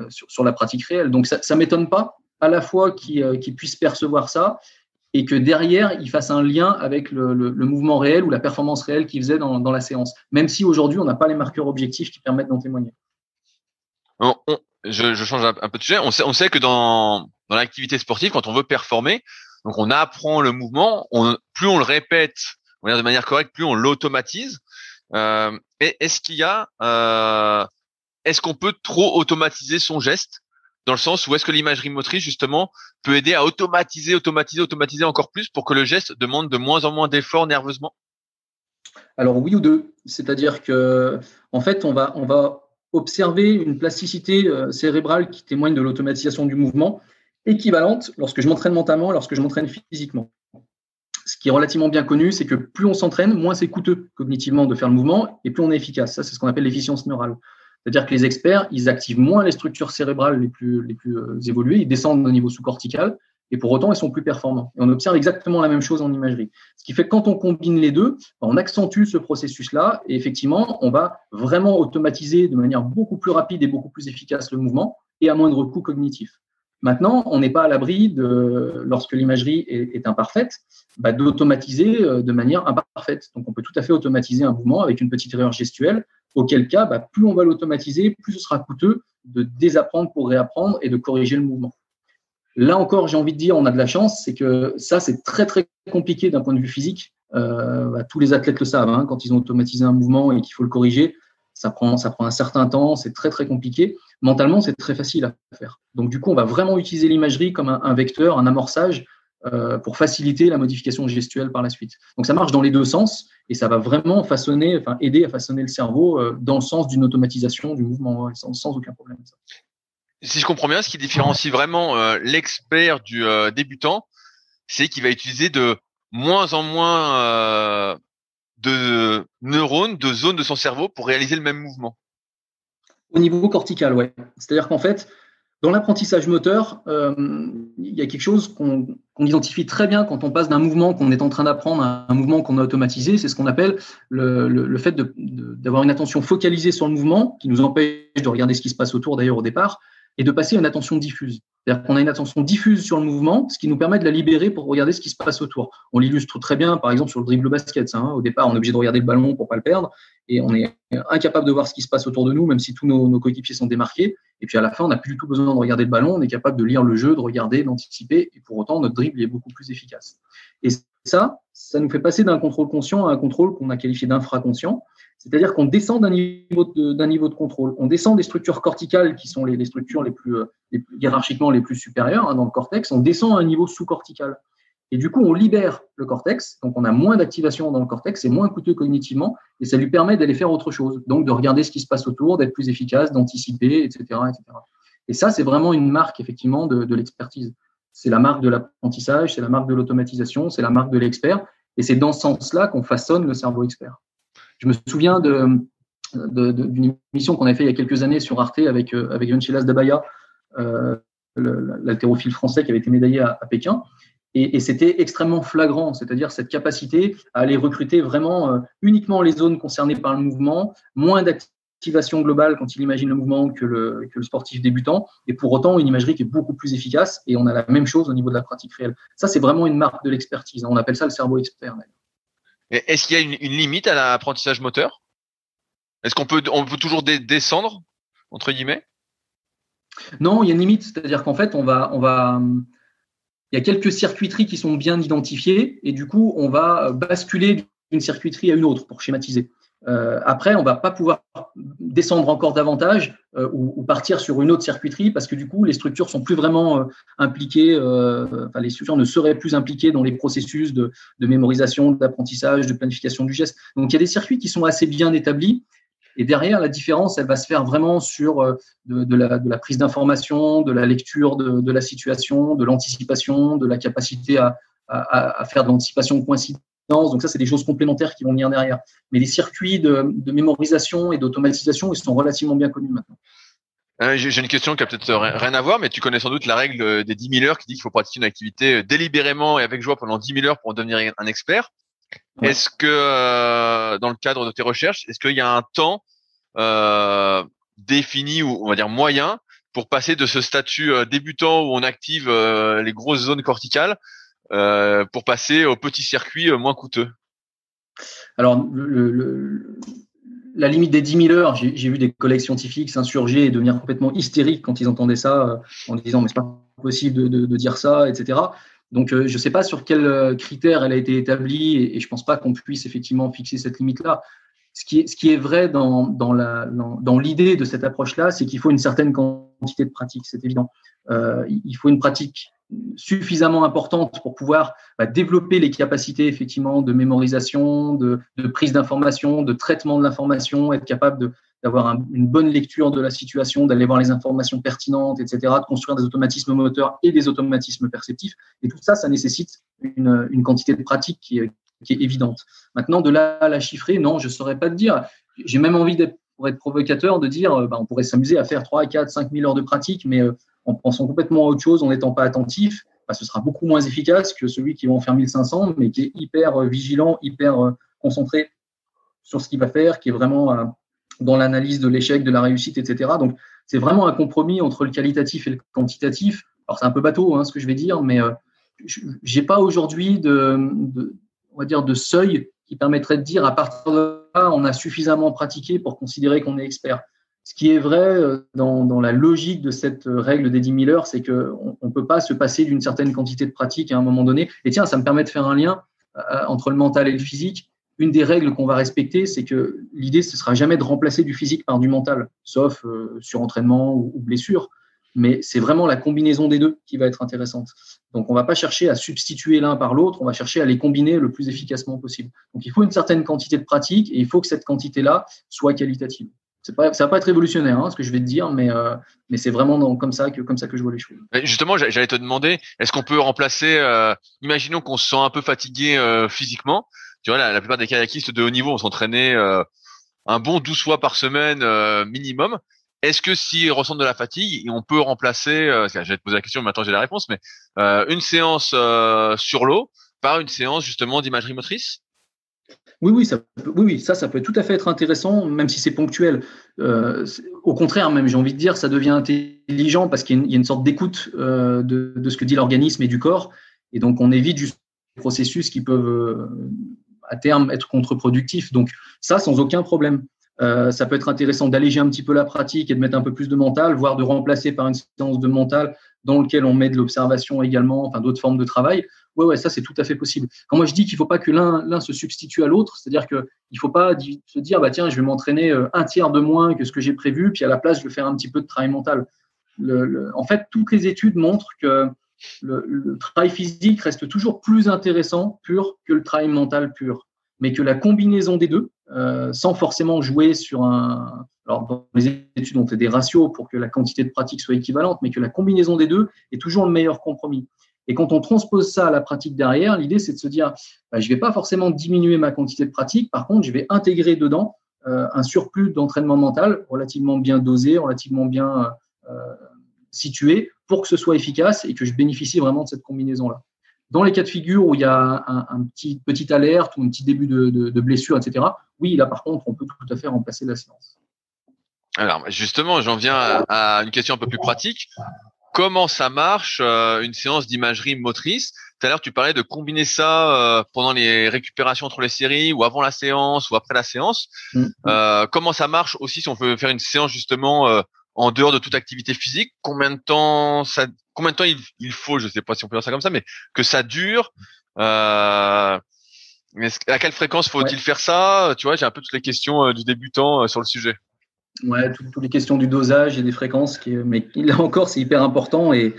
sur la pratique réelle. Donc ça m'étonne pas à la fois qu'ils puissent percevoir ça, et que derrière, ils fassent un lien avec le mouvement réel ou la performance réelle qu'ils faisaient dans la séance, même si aujourd'hui, on n'a pas les marqueurs objectifs qui permettent d'en témoigner. Je change un peu de sujet. On sait que dans l'activité sportive, quand on veut performer, donc on apprend le mouvement, plus on le répète, on va dire de manière correcte, plus on l'automatise. Est-ce qu'on peut trop automatiser son geste, dans le sens où est-ce que l'imagerie motrice justement peut aider à automatiser encore plus pour que le geste demande de moins en moins d'efforts nerveusement? Alors oui ou deux, c'est-à-dire que en fait on va observer une plasticité cérébrale qui témoigne de l'automatisation du mouvement équivalente lorsque je m'entraîne mentalement et lorsque je m'entraîne physiquement. Ce qui est relativement bien connu, c'est que plus on s'entraîne, moins c'est coûteux cognitivement de faire le mouvement, et plus on est efficace. Ça, c'est ce qu'on appelle l'efficience neurale. C'est-à-dire que les experts, ils activent moins les structures cérébrales les plus évoluées, ils descendent au niveau sous-cortical, et pour autant, ils sont plus performants. Et on observe exactement la même chose en imagerie. Ce qui fait que quand on combine les deux, on accentue ce processus-là, et effectivement, on va vraiment automatiser de manière beaucoup plus rapide et beaucoup plus efficace le mouvement, et à moindre coût cognitif. Maintenant, on n'est pas à l'abri lorsque l'imagerie est imparfaite, d'automatiser de manière imparfaite. Donc, on peut tout à fait automatiser un mouvement avec une petite erreur gestuelle, auquel cas, plus on va l'automatiser, plus ce sera coûteux de désapprendre pour réapprendre et de corriger le mouvement. Là encore, j'ai envie de dire, on a de la chance, c'est que ça, c'est très, très compliqué d'un point de vue physique. Tous les athlètes le savent, quand ils ont automatisé un mouvement et qu'il faut le corriger, ça prend un certain temps, c'est très, très compliqué. Mentalement, c'est très facile à faire. Donc, du coup, on va vraiment utiliser l'imagerie comme un vecteur, un amorçage pour faciliter la modification gestuelle par la suite. Donc, ça marche dans les deux sens, et ça va vraiment aider à façonner le cerveau dans le sens d'une automatisation du mouvement, sans aucun problème. Ça. Si je comprends bien, ce qui différencie vraiment l'expert du débutant, c'est qu'il va utiliser de moins en moins de neurones, de zones de son cerveau pour réaliser le même mouvement. Au niveau cortical, ouais. C'est-à-dire qu'en fait, dans l'apprentissage moteur, il y a quelque chose qu'on identifie très bien quand on passe d'un mouvement qu'on est en train d'apprendre à un mouvement qu'on a automatisé. C'est ce qu'on appelle le fait d'avoir une attention focalisée sur le mouvement, qui nous empêche de regarder ce qui se passe autour d'ailleurs au départ, et de passer à une attention diffuse. C'est-à-dire qu'on a une attention diffuse sur le mouvement, ce qui nous permet de la libérer pour regarder ce qui se passe autour. On l'illustre très bien, par exemple, sur le dribble basket. Au départ, on est obligé de regarder le ballon pour pas le perdre, et on est incapable de voir ce qui se passe autour de nous, même si tous nos coéquipiers sont démarqués. Et puis à la fin, on n'a plus du tout besoin de regarder le ballon, on est capable de lire le jeu, de regarder, d'anticiper, et pour autant, notre dribble est beaucoup plus efficace. Et ça nous fait passer d'un contrôle conscient à un contrôle qu'on a qualifié d'infraconscient. C'est-à-dire qu'on descend d'un niveau de contrôle. On descend des structures corticales qui sont les structures les plus hiérarchiquement les plus supérieures dans le cortex. On descend à un niveau sous-cortical. Et du coup, on libère le cortex. Donc, on a moins d'activation dans le cortex, c'est moins coûteux cognitivement et ça lui permet d'aller faire autre chose. Donc, de regarder ce qui se passe autour, d'être plus efficace, d'anticiper, etc., etc. Et ça, c'est vraiment une marque, effectivement, de l'expertise. C'est la marque de l'apprentissage, c'est la marque de l'automatisation, c'est la marque de l'expert. Et c'est dans ce sens-là qu'on façonne le cerveau expert. Je me souviens d'une émission qu'on avait fait il y a quelques années sur Arte avec Venceslas Dabaya, l'haltérophile français qui avait été médaillé à Pékin. Et c'était extrêmement flagrant, c'est-à-dire cette capacité à aller recruter vraiment uniquement les zones concernées par le mouvement, moins d'activation globale quand il imagine le mouvement que le sportif débutant, et pour autant une imagerie qui est beaucoup plus efficace, et on a la même chose au niveau de la pratique réelle. Ça, c'est vraiment une marque de l'expertise. On appelle ça le cerveau expert. Est-ce qu'il y a une limite à l'apprentissage moteur? Est-ce qu'on peut toujours descendre, entre guillemets? Non, il y a une limite, c'est-à-dire qu'en fait, il y a quelques circuiteries qui sont bien identifiées et du coup, on va basculer d'une circuiterie à une autre pour schématiser. Après, on va pas pouvoir descendre encore davantage ou partir sur une autre circuiterie parce que du coup, les structures sont plus vraiment impliquées. Les structures ne seraient plus impliquées dans les processus de mémorisation, d'apprentissage, de planification du geste. Donc, il y a des circuits qui sont assez bien établis. Et derrière, la différence, elle va se faire vraiment sur de la prise d'information, de la lecture de la situation, de l'anticipation, de la capacité à faire de l'anticipation de coïncidence. Donc ça, c'est des choses complémentaires qui vont venir derrière. Mais les circuits de mémorisation et d'automatisation, ils sont relativement bien connus maintenant. J'ai une question qui a peut-être rien à voir, mais tu connais sans doute la règle des 10 000 heures qui dit qu'il faut pratiquer une activité délibérément et avec joie pendant 10 000 heures pour en devenir un expert. Ouais. Est-ce que, dans le cadre de tes recherches, est-ce qu'il y a un temps défini ou on va dire moyen pour passer de ce statut débutant où on active les grosses zones corticales pour passer au petit circuit moins coûteux? Alors, la limite des 10 000 heures, j'ai vu des collègues scientifiques s'insurger et devenir complètement hystériques quand ils entendaient ça en disant « mais c'est pas possible de dire ça », etc. Donc, je ne sais pas sur quels critères elle a été établie et je ne pense pas qu'on puisse effectivement fixer cette limite-là. Ce qui est vrai dans l'idée de cette approche-là, c'est qu'il faut une certaine quantité de pratique, c'est évident. Il faut une pratique suffisamment importante pour pouvoir développer les capacités effectivement de mémorisation, de prise d'information, de traitement de l'information, être capable d'avoir une bonne lecture de la situation, d'aller voir les informations pertinentes, etc., de construire des automatismes moteurs et des automatismes perceptifs. Et tout ça, ça nécessite une quantité de pratique qui est évidente. Maintenant, de là à la chiffrer, non, je ne saurais pas te dire. J'ai même envie, pour être provocateur, de dire on pourrait s'amuser à faire 3, 4, 5 000 heures de pratique, mais en pensant complètement à autre chose, en n'étant pas attentif, ce sera beaucoup moins efficace que celui qui va en faire 1500, mais qui est hyper vigilant, hyper concentré sur ce qu'il va faire, qui est vraiment dans l'analyse de l'échec, de la réussite, etc. Donc, c'est vraiment un compromis entre le qualitatif et le quantitatif. Alors, c'est un peu bateau, ce que je vais dire, mais je n'ai pas aujourd'hui on va dire, de seuil qui permettrait de dire à partir de là, on a suffisamment pratiqué pour considérer qu'on est expert. Ce qui est vrai dans la logique de cette règle des 10 000 heures, c'est qu'on ne peut pas se passer d'une certaine quantité de pratique à un moment donné. Et tiens, ça me permet de faire un lien entre le mental et le physique. Une des règles qu'on va respecter, c'est que l'idée, ce ne sera jamais de remplacer du physique par du mental, sauf surentraînement ou blessure. Mais c'est vraiment la combinaison des deux qui va être intéressante. Donc, on ne va pas chercher à substituer l'un par l'autre, on va chercher à les combiner le plus efficacement possible. Donc, il faut une certaine quantité de pratique et il faut que cette quantité-là soit qualitative. Ça va pas être révolutionnaire, ce que je vais te dire, mais c'est vraiment comme ça que je vois les choses. Justement, j'allais te demander, est-ce qu'on peut remplacer, imaginons qu'on se sent un peu fatigué physiquement. Tu vois, la plupart des kayakistes de haut niveau, on s'entraînait un bon 12 fois par semaine minimum. Est-ce que s'ils ressentent de la fatigue, on peut remplacer, j'allais te poser la question, mais maintenant j'ai la réponse, mais une séance sur l'eau par une séance justement d'imagerie motrice? Oui, ça peut tout à fait être intéressant, même si c'est ponctuel. Au contraire, même, j'ai envie de dire, ça devient intelligent parce qu'il y a une sorte d'écoute de ce que dit l'organisme et du corps. Et donc, on évite juste des processus qui peuvent, à terme, être contre-productifs. Donc, ça, sans aucun problème. Ça peut être intéressant d'alléger un petit peu la pratique et de mettre un peu plus de mental, voire de remplacer par une séance de mental dans laquelle on met de l'observation également, enfin d'autres formes de travail. Ouais, ça c'est tout à fait possible. Quand moi je dis qu'il ne faut pas que l'un se substitue à l'autre, c'est-à-dire qu'il ne faut pas se dire tiens, je vais m'entraîner un tiers de moins que ce que j'ai prévu, puis à la place je vais faire un petit peu de travail mental. En fait, toutes les études montrent que le travail physique reste toujours plus intéressant pur que le travail mental pur, mais que la combinaison des deux, sans forcément jouer sur un… Alors, dans les études, on fait des ratios pour que la quantité de pratique soit équivalente, mais que la combinaison des deux est toujours le meilleur compromis. Et quand on transpose ça à la pratique derrière, l'idée, c'est de se dire, je ne vais pas forcément diminuer ma quantité de pratique, par contre, je vais intégrer dedans un surplus d'entraînement mental relativement bien dosé, relativement bien situé, pour que ce soit efficace et que je bénéficie vraiment de cette combinaison-là. Dans les cas de figure où il y a un petit alerte ou un petit début de blessure, etc., oui, là, par contre, on peut tout à fait remplacer la séance. Alors, justement, j'en viens à une question un peu plus pratique. Comment ça marche, une séance d'imagerie motrice? Tout à l'heure, tu parlais de combiner ça pendant les récupérations entre les séries ou avant la séance ou après la séance. Comment ça marche aussi si on veut faire une séance justement en dehors de toute activité physique? Combien de temps il faut, je sais pas si on peut dire ça comme ça, mais que ça dure. À quelle fréquence faut-il faire ça? Tu vois, j'ai un peu toutes les questions du débutant sur le sujet. Ouais, toutes les questions du dosage et des fréquences, mais là encore, c'est hyper important et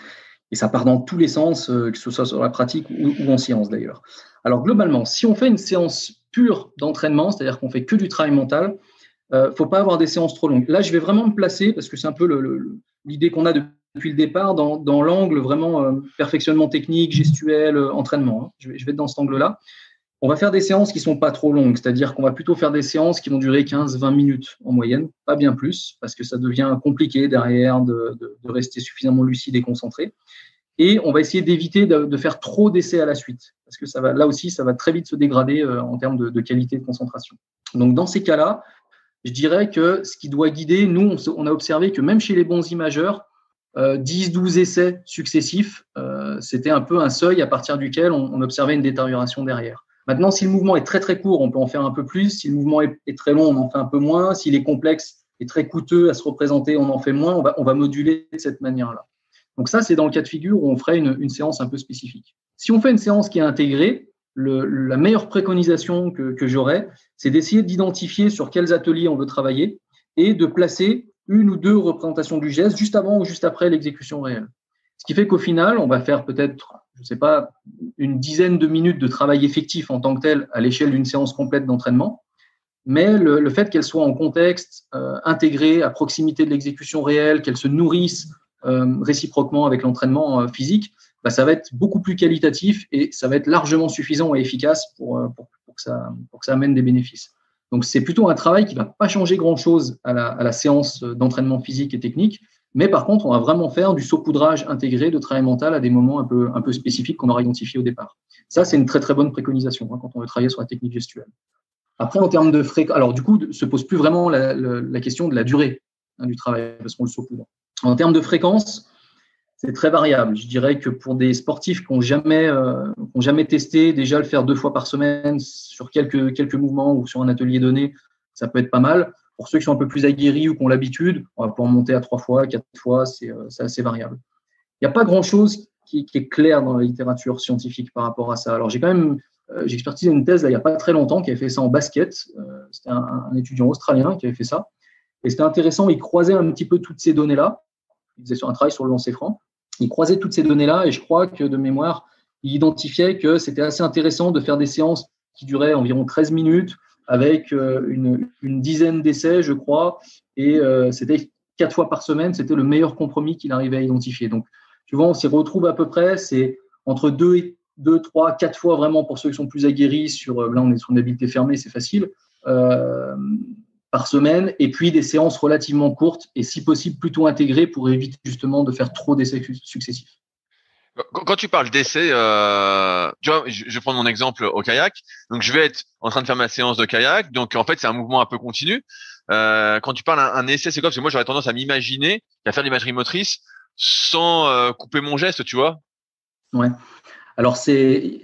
ça part dans tous les sens, que ce soit sur la pratique ou en séance d'ailleurs. Alors globalement, si on fait une séance pure d'entraînement, c'est-à-dire qu'on fait que du travail mental, faut pas avoir des séances trop longues. Là, je vais vraiment me placer parce que c'est un peu l'idée qu'on a depuis le départ dans l'angle vraiment perfectionnement technique, gestuel, entraînement. Hein. Je vais être dans cet angle-là. On va faire des séances qui ne sont pas trop longues, c'est-à-dire qu'on va plutôt faire des séances qui vont durer 15-20 minutes en moyenne, pas bien plus, parce que ça devient compliqué derrière de rester suffisamment lucide et concentré. Et on va essayer d'éviter de faire trop d'essais à la suite, parce que là aussi, ça va très vite se dégrader en termes de qualité de concentration. Donc, dans ces cas-là, je dirais que ce qui doit guider, nous, on a observé que même chez les bons imageurs, 10-12 essais successifs, c'était un peu un seuil à partir duquel on observait une détérioration derrière. Maintenant, si le mouvement est très très court, on peut en faire un peu plus. Si le mouvement est très long, on en fait un peu moins. S'il est complexe et très coûteux à se représenter, on en fait moins. On va moduler de cette manière-là. Donc ça, c'est dans le cas de figure où on ferait une séance un peu spécifique. Si on fait une séance qui est intégrée, la meilleure préconisation que j'aurais, c'est d'essayer d'identifier sur quels ateliers on veut travailler et de placer une ou deux représentations du geste juste avant ou juste après l'exécution réelle. Ce qui fait qu'au final, on va faire peut-être, je ne sais pas, une dizaine de minutes de travail effectif en tant que tel à l'échelle d'une séance complète d'entraînement. Mais le fait qu'elle soit en contexte, intégrée à proximité de l'exécution réelle, qu'elle se nourrisse réciproquement avec l'entraînement physique, ça va être beaucoup plus qualitatif et ça va être largement suffisant et efficace pour que ça amène des bénéfices. Donc, c'est plutôt un travail qui ne va pas changer grand-chose à la séance d'entraînement physique et technique. Mais par contre, on va vraiment faire du saupoudrage intégré de travail mental à des moments un peu spécifiques qu'on aura identifiés au départ. Ça, c'est une très très bonne préconisation quand on veut travailler sur la technique gestuelle. Après, en termes de fréquence, alors du coup, se pose plus vraiment la question de la durée du travail parce qu'on le saupoudre. En termes de fréquence, c'est très variable. Je dirais que pour des sportifs qui n'ont jamais testé, déjà le faire 2 fois par semaine sur quelques mouvements ou sur un atelier donné, ça peut être pas mal. Pour ceux qui sont un peu plus aguerris ou qui ont l'habitude, on va pouvoir monter à 3 fois, 4 fois, c'est assez variable. Il n'y a pas grand-chose qui est clair dans la littérature scientifique par rapport à ça. Alors, j'ai expertisé une thèse là, il n'y a pas très longtemps qui avait fait ça en basket. C'était un étudiant australien qui avait fait ça. Et c'était intéressant, il croisait un petit peu toutes ces données-là. Il faisait un travail sur le lancer franc. Il croisait toutes ces données-là et je crois que de mémoire, il identifiait que c'était assez intéressant de faire des séances qui duraient environ 13 minutes, avec une dizaine d'essais, je crois, et c'était 4 fois par semaine, c'était le meilleur compromis qu'il arrivait à identifier. Donc, tu vois, on s'y retrouve à peu près, c'est entre 2, 3, 4 fois vraiment pour ceux qui sont plus aguerris, là on est sur une habileté fermée, c'est facile, par semaine, et puis des séances relativement courtes, et si possible plutôt intégrées pour éviter justement de faire trop d'essais successifs. Quand tu parles d'essai, tu vois, je vais prendre mon exemple au kayak. Donc, je vais être en train de faire ma séance de kayak. Donc, en fait, c'est un mouvement un peu continu. Quand tu parles un essai, c'est quoi? Parce que moi, j'aurais tendance à m'imaginer, à faire de l'imagerie motrice sans couper mon geste, tu vois. Ouais. Alors, c'est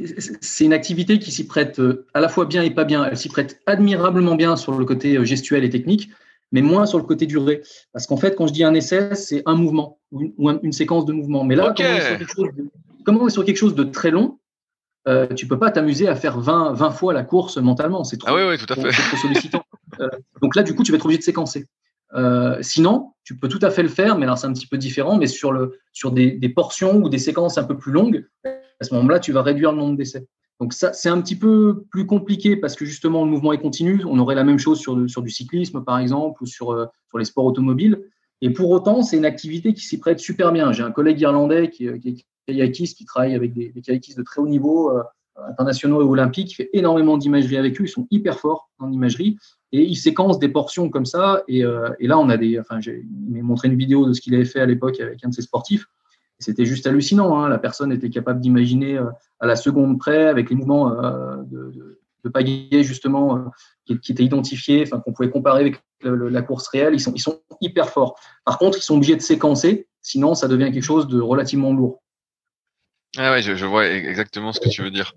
une activité qui s'y prête à la fois bien et pas bien. Elle s'y prête admirablement bien sur le côté gestuel et technique, mais moins sur le côté durée. Parce qu'en fait, quand je dis un essai, c'est un mouvement ou une séquence de mouvements. Mais là, Ok. comme on est sur quelque chose de très long, tu peux pas t'amuser à faire 20 fois la course mentalement. C'est trop, Ah oui, tout à fait. c'est trop sollicitant. Donc là, du coup, tu vas être obligé de séquencer. Sinon, tu peux tout à fait le faire, mais alors c'est un petit peu différent, mais sur des portions ou des séquences un peu plus longues, à ce moment-là, tu vas réduire le nombre d'essais. Donc ça, c'est un petit peu plus compliqué parce que justement, le mouvement est continu. On aurait la même chose sur du cyclisme, par exemple, ou sur les sports automobiles. Et pour autant, c'est une activité qui s'y prête super bien. J'ai un collègue irlandais qui est kayakiste, qui travaille avec des kayakistes de très haut niveau, internationaux et olympiques, qui fait énormément d'imagerie avec eux. Ils sont hyper forts en imagerie. Et il séquence des portions comme ça. Et là, il m'a montré une vidéo de ce qu'il avait fait à l'époque avec un de ses sportifs. Et c'était juste hallucinant. Hein. La personne était capable d'imaginer à la seconde près, avec les mouvements de pagaie, justement, qui étaient identifiés, qu'on pouvait comparer avec la course réelle. Ils sont hyper forts. Par contre, ils sont obligés de séquencer, sinon ça devient quelque chose de relativement lourd. Ah ouais, je vois exactement ce que tu veux dire.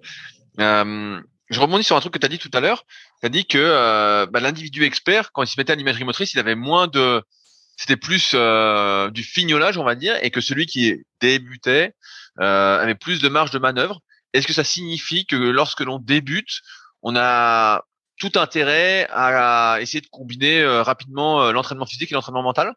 Je rebondis sur un truc que tu as dit tout à l'heure. Tu as dit que l'individu expert, quand il se mettait à l'imagerie motrice, il avait c'était plus du fignolage, on va dire, et que celui qui débutait avait plus de marge de manœuvre. Est-ce que ça signifie que lorsque l'on débute, on a tout intérêt à essayer de combiner rapidement l'entraînement physique et l'entraînement mental?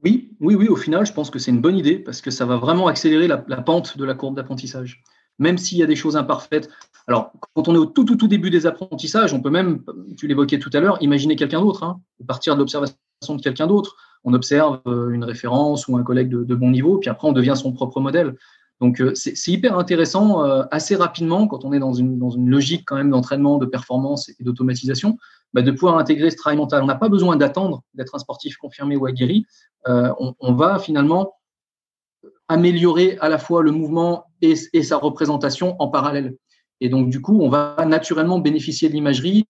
Oui, au final, je pense que c'est une bonne idée parce que ça va vraiment accélérer la pente de la courbe d'apprentissage. Même s'il y a des choses imparfaites. Alors, quand on est au tout début des apprentissages, on peut même, tu l'évoquais tout à l'heure, imaginer quelqu'un d'autre, hein, partir de l'observation de quelqu'un d'autre. On observe une référence ou un collègue de bon niveau, puis après, on devient son propre modèle. Donc, c'est hyper intéressant assez rapidement, quand on est dans une logique quand même d'entraînement, de performance et d'automatisation, de pouvoir intégrer ce travail mental. On n'a pas besoin d'attendre d'être un sportif confirmé ou aguerri. On va finalement améliorer à la fois le mouvement et sa représentation en parallèle. Et donc, du coup, on va naturellement bénéficier de l'imagerie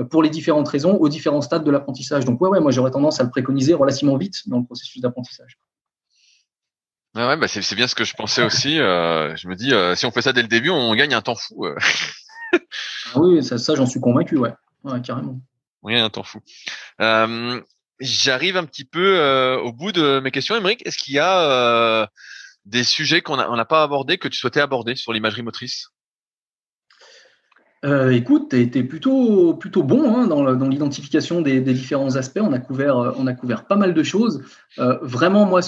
pour les différentes raisons, aux différents stades de l'apprentissage. Donc, moi, j'aurais tendance à le préconiser relativement vite dans le processus d'apprentissage. Ouais, c'est bien ce que je pensais aussi. Je me dis, si on fait ça dès le début, on gagne un temps fou. Oui, ça j'en suis convaincu, ouais, carrément. On gagne un temps fou. J'arrive un petit peu au bout de mes questions, Aymeric. Est-ce qu'il y a des sujets qu'on n'a pas abordés que tu souhaitais aborder sur l'imagerie motrice? Écoute, tu as été plutôt bon hein, dans l'identification des différents aspects. On a couvert pas mal de choses. Vraiment, moi,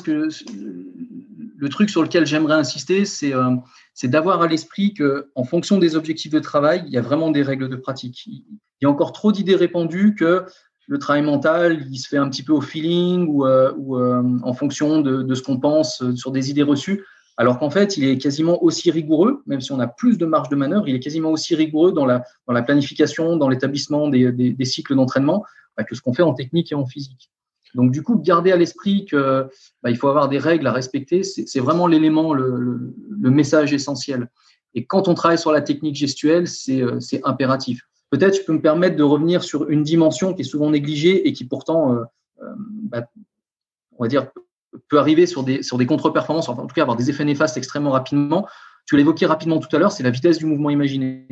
le truc sur lequel j'aimerais insister, c'est d'avoir à l'esprit qu'en fonction des objectifs de travail, il y a vraiment des règles de pratique. Il y a encore trop d'idées répandues que le travail mental, il se fait un petit peu au feeling ou en fonction de ce qu'on pense sur des idées reçues. Alors qu'en fait, il est quasiment aussi rigoureux, même si on a plus de marge de manœuvre, il est quasiment aussi rigoureux dans la planification, dans l'établissement des cycles d'entraînement que ce qu'on fait en technique et en physique. Donc, du coup, garder à l'esprit que il faut avoir des règles à respecter, c'est vraiment l'élément, le message essentiel. Et quand on travaille sur la technique gestuelle, c'est impératif. Peut-être je peux me permettre de revenir sur une dimension qui est souvent négligée et qui pourtant, on va dire, peut arriver sur des contre-performances, enfin, en tout cas avoir des effets néfastes extrêmement rapidement. Tu l'évoquais rapidement tout à l'heure, c'est la vitesse du mouvement imaginé.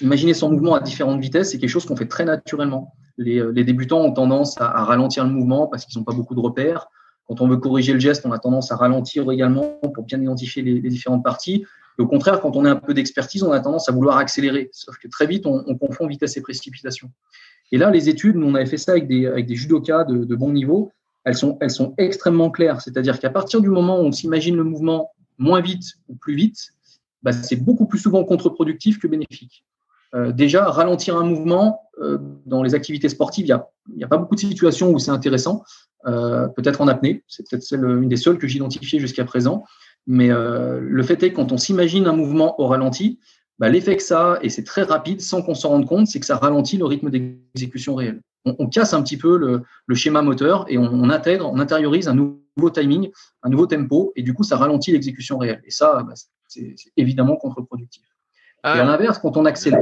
Imaginer son mouvement à différentes vitesses, c'est quelque chose qu'on fait très naturellement. Les débutants ont tendance à ralentir le mouvement parce qu'ils n'ont pas beaucoup de repères. Quand on veut corriger le geste, on a tendance à ralentir également pour bien identifier les différentes parties. Et au contraire, quand on a un peu d'expertise, on a tendance à vouloir accélérer. Sauf que très vite, on confond vitesse et précipitation. Et là, les études, nous, on avait fait ça avec des judokas de bon niveau. Elles sont extrêmement claires. C'est-à-dire qu'à partir du moment où on s'imagine le mouvement moins vite ou plus vite, c'est beaucoup plus souvent contre-productif que bénéfique. Déjà, ralentir un mouvement dans les activités sportives, il n'y a pas beaucoup de situations où c'est intéressant. Peut-être en apnée, c'est peut-être une des seules que j'ai identifiées jusqu'à présent. Mais le fait est que quand on s'imagine un mouvement au ralenti, l'effet que ça a, et c'est très rapide sans qu'on s'en rende compte, c'est que ça ralentit le rythme d'exécution réel. On casse un petit peu le schéma moteur et on intériorise un nouveau nouveau timing, un nouveau tempo, et du coup, ça ralentit l'exécution réelle. Et ça, c'est évidemment contre-productif. Et à l'inverse, quand on accélère…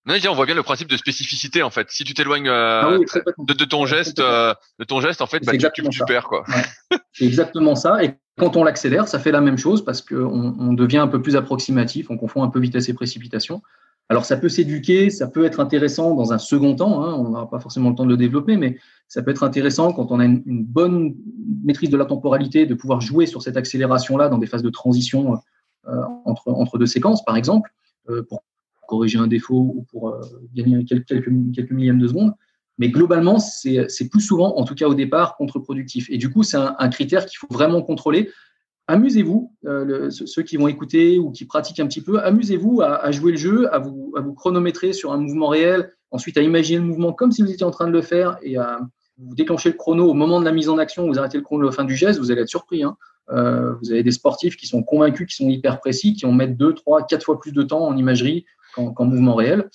Non, on voit bien le principe de spécificité en fait. Si tu t'éloignes de ton geste, en fait, tu perds quoi. Ouais. C'est exactement ça. Et quand on l'accélère, ça fait la même chose parce qu'on devient un peu plus approximatif, on confond un peu vitesse et précipitation. Alors ça peut s'éduquer, ça peut être intéressant dans un second temps. On n'aura pas forcément le temps de le développer, mais ça peut être intéressant quand on a une bonne maîtrise de la temporalité, de pouvoir jouer sur cette accélération-là dans des phases de transition entre deux séquences, par exemple, pour corriger un défaut ou pour gagner quelques millièmes de seconde. Mais globalement, c'est plus souvent, en tout cas au départ, contre-productif. Et du coup, c'est un critère qu'il faut vraiment contrôler. Amusez-vous, ceux qui vont écouter ou qui pratiquent un petit peu, amusez-vous à jouer le jeu, à vous chronométrer sur un mouvement réel, ensuite à imaginer le mouvement comme si vous étiez en train de le faire et à vous déclencher le chrono au moment de la mise en action, vous arrêtez le chrono à la fin du geste, vous allez être surpris. Vous avez des sportifs qui sont convaincus, qui sont hyper précis, qui en mettent 2, 3, 4 fois plus de temps en imagerie qu'en mouvement réel.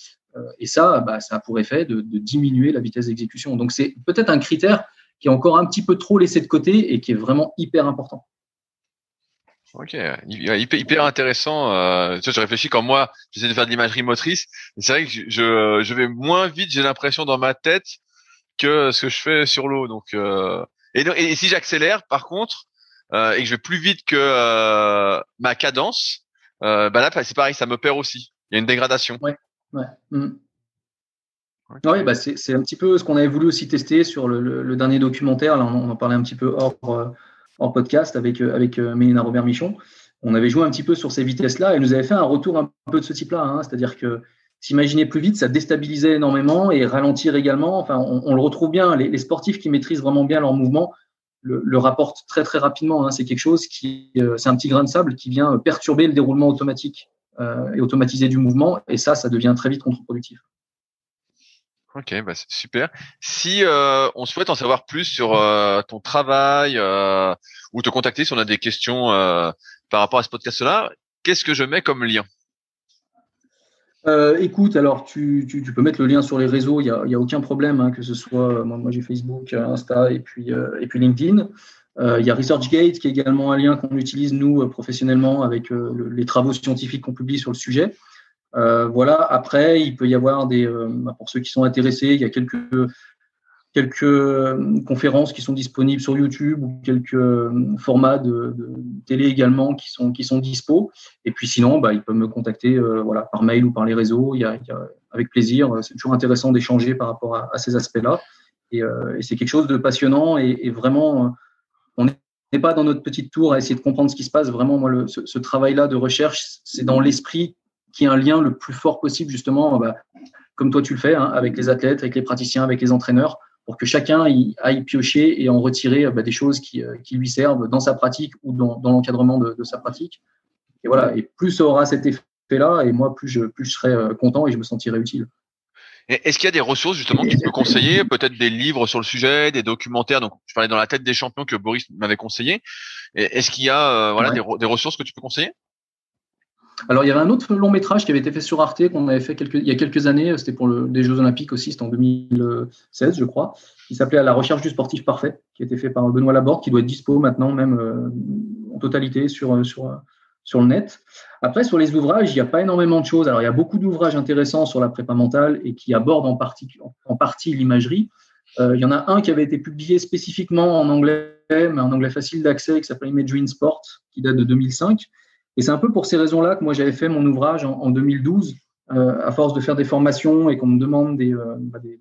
Et ça, ça a pour effet de diminuer la vitesse d'exécution. Donc, c'est peut-être un critère qui est encore un petit peu trop laissé de côté et qui est vraiment hyper important. Ok, hyper intéressant. Je réfléchis quand moi, j'essaie de faire de l'imagerie motrice. C'est vrai que je vais moins vite, j'ai l'impression, dans ma tête que ce que je fais sur l'eau. Donc, et si j'accélère, par contre, et que je vais plus vite que ma cadence, là, c'est pareil, ça me perd aussi. Il y a une dégradation. Ouais. Okay. Ouais, c'est un petit peu ce qu'on avait voulu aussi tester sur le dernier documentaire. Là, on en parlait un petit peu hors podcast avec Mélina Robert-Michon. On avait joué un petit peu sur ces vitesses-là. Elle nous avait fait un retour un peu de ce type-là. C'est-à-dire que s'imaginer plus vite, ça déstabilisait énormément et ralentir également. Enfin, on le retrouve bien. Les sportifs qui maîtrisent vraiment bien leur mouvement le rapportent très, très rapidement. C'est quelque chose c'est un petit grain de sable qui vient perturber le déroulement automatique et automatisé du mouvement. Et ça devient très vite contre-productif. Ok, c'est super. Si on souhaite en savoir plus sur ton travail ou te contacter si on a des questions par rapport à ce podcast-là, qu'est-ce que je mets comme lien? Écoute, alors tu peux mettre le lien sur les réseaux, il y a aucun problème, que ce soit moi j'ai Facebook, Insta et puis LinkedIn. Il y a ResearchGate qui est également un lien qu'on utilise nous professionnellement avec les travaux scientifiques qu'on publie sur le sujet. Voilà. Après, il peut y avoir pour ceux qui sont intéressés, il y a quelques conférences qui sont disponibles sur YouTube ou quelques formats de télé également qui sont dispo. Et puis sinon, ils peuvent me contacter par mail ou par les réseaux. Il y a avec plaisir. C'est toujours intéressant d'échanger par rapport à ces aspects-là. Et c'est quelque chose de passionnant et vraiment, on n'est pas dans notre petite tour à essayer de comprendre ce qui se passe. Vraiment, moi, ce travail-là de recherche, c'est dans l'esprit qui est un lien le plus fort possible, justement, comme toi tu le fais, avec les athlètes, avec les praticiens, avec les entraîneurs, pour que chacun aille piocher et en retirer des choses qui lui servent dans sa pratique ou dans l'encadrement de sa pratique. Et voilà. Et plus ça aura cet effet-là, et moi, plus je serai content et je me sentirai utile. Est-ce qu'il y a des ressources justement que tu peux conseiller, peut-être des livres sur le sujet, des documentaires? Donc, je parlais dans la tête des champions que Boris m'avait conseillé. Est-ce qu'il y a des ressources que tu peux conseiller? Alors, il y avait un autre long métrage qui avait été fait sur Arte, qu'on avait fait il y a quelques années. C'était pour les Jeux Olympiques aussi, c'était en 2016, je crois. Il s'appelait À la recherche du sportif parfait, qui a été fait par Benoît Laborde, qui doit être dispo maintenant, même en totalité sur le net. Après, sur les ouvrages, il n'y a pas énormément de choses. Alors, il y a beaucoup d'ouvrages intéressants sur la prépa mentale et qui abordent en partie l'imagerie. Il y en a un qui avait été publié spécifiquement en anglais, mais en anglais facile d'accès, qui s'appelle Imagery in Sport, qui date de 2005. Et c'est un peu pour ces raisons-là que moi, j'avais fait mon ouvrage en 2012, à force de faire des formations et qu'on me demande des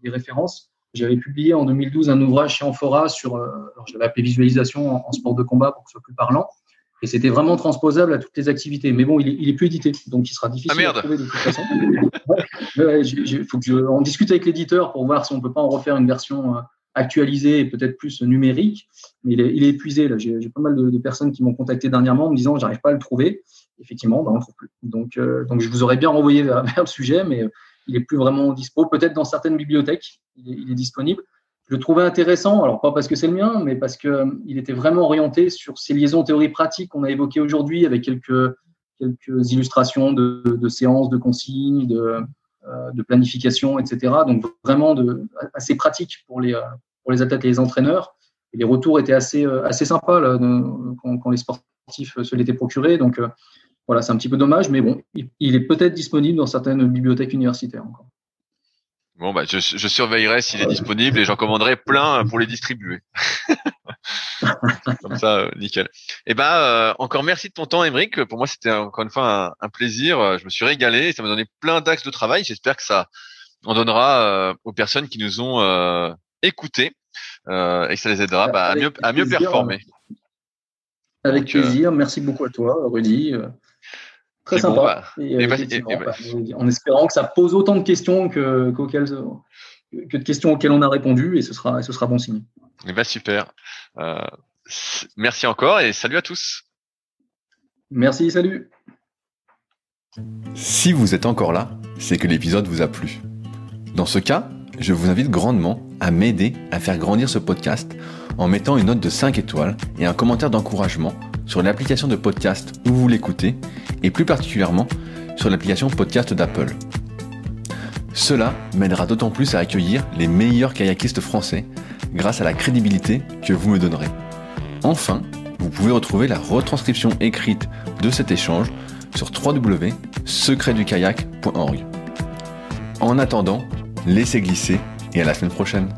références. J'avais publié en 2012 un ouvrage chez Amphora alors je l'avais appelé Visualisation en sport de combat pour que ce soit plus parlant. Et c'était vraiment transposable à toutes les activités. Mais bon, il est plus édité, donc il sera difficile à trouver de toute façon. Il faut que on discute avec l'éditeur pour voir si on ne peut pas en refaire une version actualisé et peut-être plus numérique, mais il est épuisé. Là, j'ai pas mal de personnes qui m'ont contacté dernièrement en me disant j'arrive pas à le trouver. Effectivement, on ne trouve plus. Donc je vous aurais bien renvoyé vers le sujet, mais il est plus vraiment dispo. Peut-être dans certaines bibliothèques, il est disponible. Je le trouvais intéressant, alors pas parce que c'est le mien, mais parce qu'il était vraiment orienté sur ces liaisons théorie-pratique qu'on a évoquées aujourd'hui, avec quelques illustrations de séances, de consignes, de planification, etc. Donc vraiment assez pratique pour les athlètes et les entraîneurs. les retours étaient assez sympas là, quand les sportifs se l'étaient procuré. Donc voilà, c'est un petit peu dommage, mais bon, il est peut-être disponible dans certaines bibliothèques universitaires encore. Bon, bah, je surveillerai s'il est disponible et j'en commanderai plein pour les distribuer. Comme ça, nickel. Et encore merci de ton temps, Aymeric. Pour moi, c'était encore une fois un plaisir. Je me suis régalé et ça m'a donné plein d'axes de travail. J'espère que ça en donnera aux personnes qui nous ont écoutés et que ça les aidera à mieux performer. Avec plaisir. Merci beaucoup à toi, Rudy. Très sympa. En espérant que ça pose autant de questions que de questions auxquelles on a répondu, et ce sera bon signe. Super. Merci encore et salut à tous. Merci, salut. Si vous êtes encore là, c'est que l'épisode vous a plu. Dans ce cas, je vous invite grandement à m'aider à faire grandir ce podcast en mettant une note de 5 étoiles et un commentaire d'encouragement sur l'application de podcast où vous l'écoutez, et plus particulièrement sur l'application podcast d'Apple. Cela m'aidera d'autant plus à accueillir les meilleurs kayakistes français grâce à la crédibilité que vous me donnerez. Enfin, vous pouvez retrouver la retranscription écrite de cet échange sur www.secretdukayak.org. En attendant, laissez glisser et à la semaine prochaine.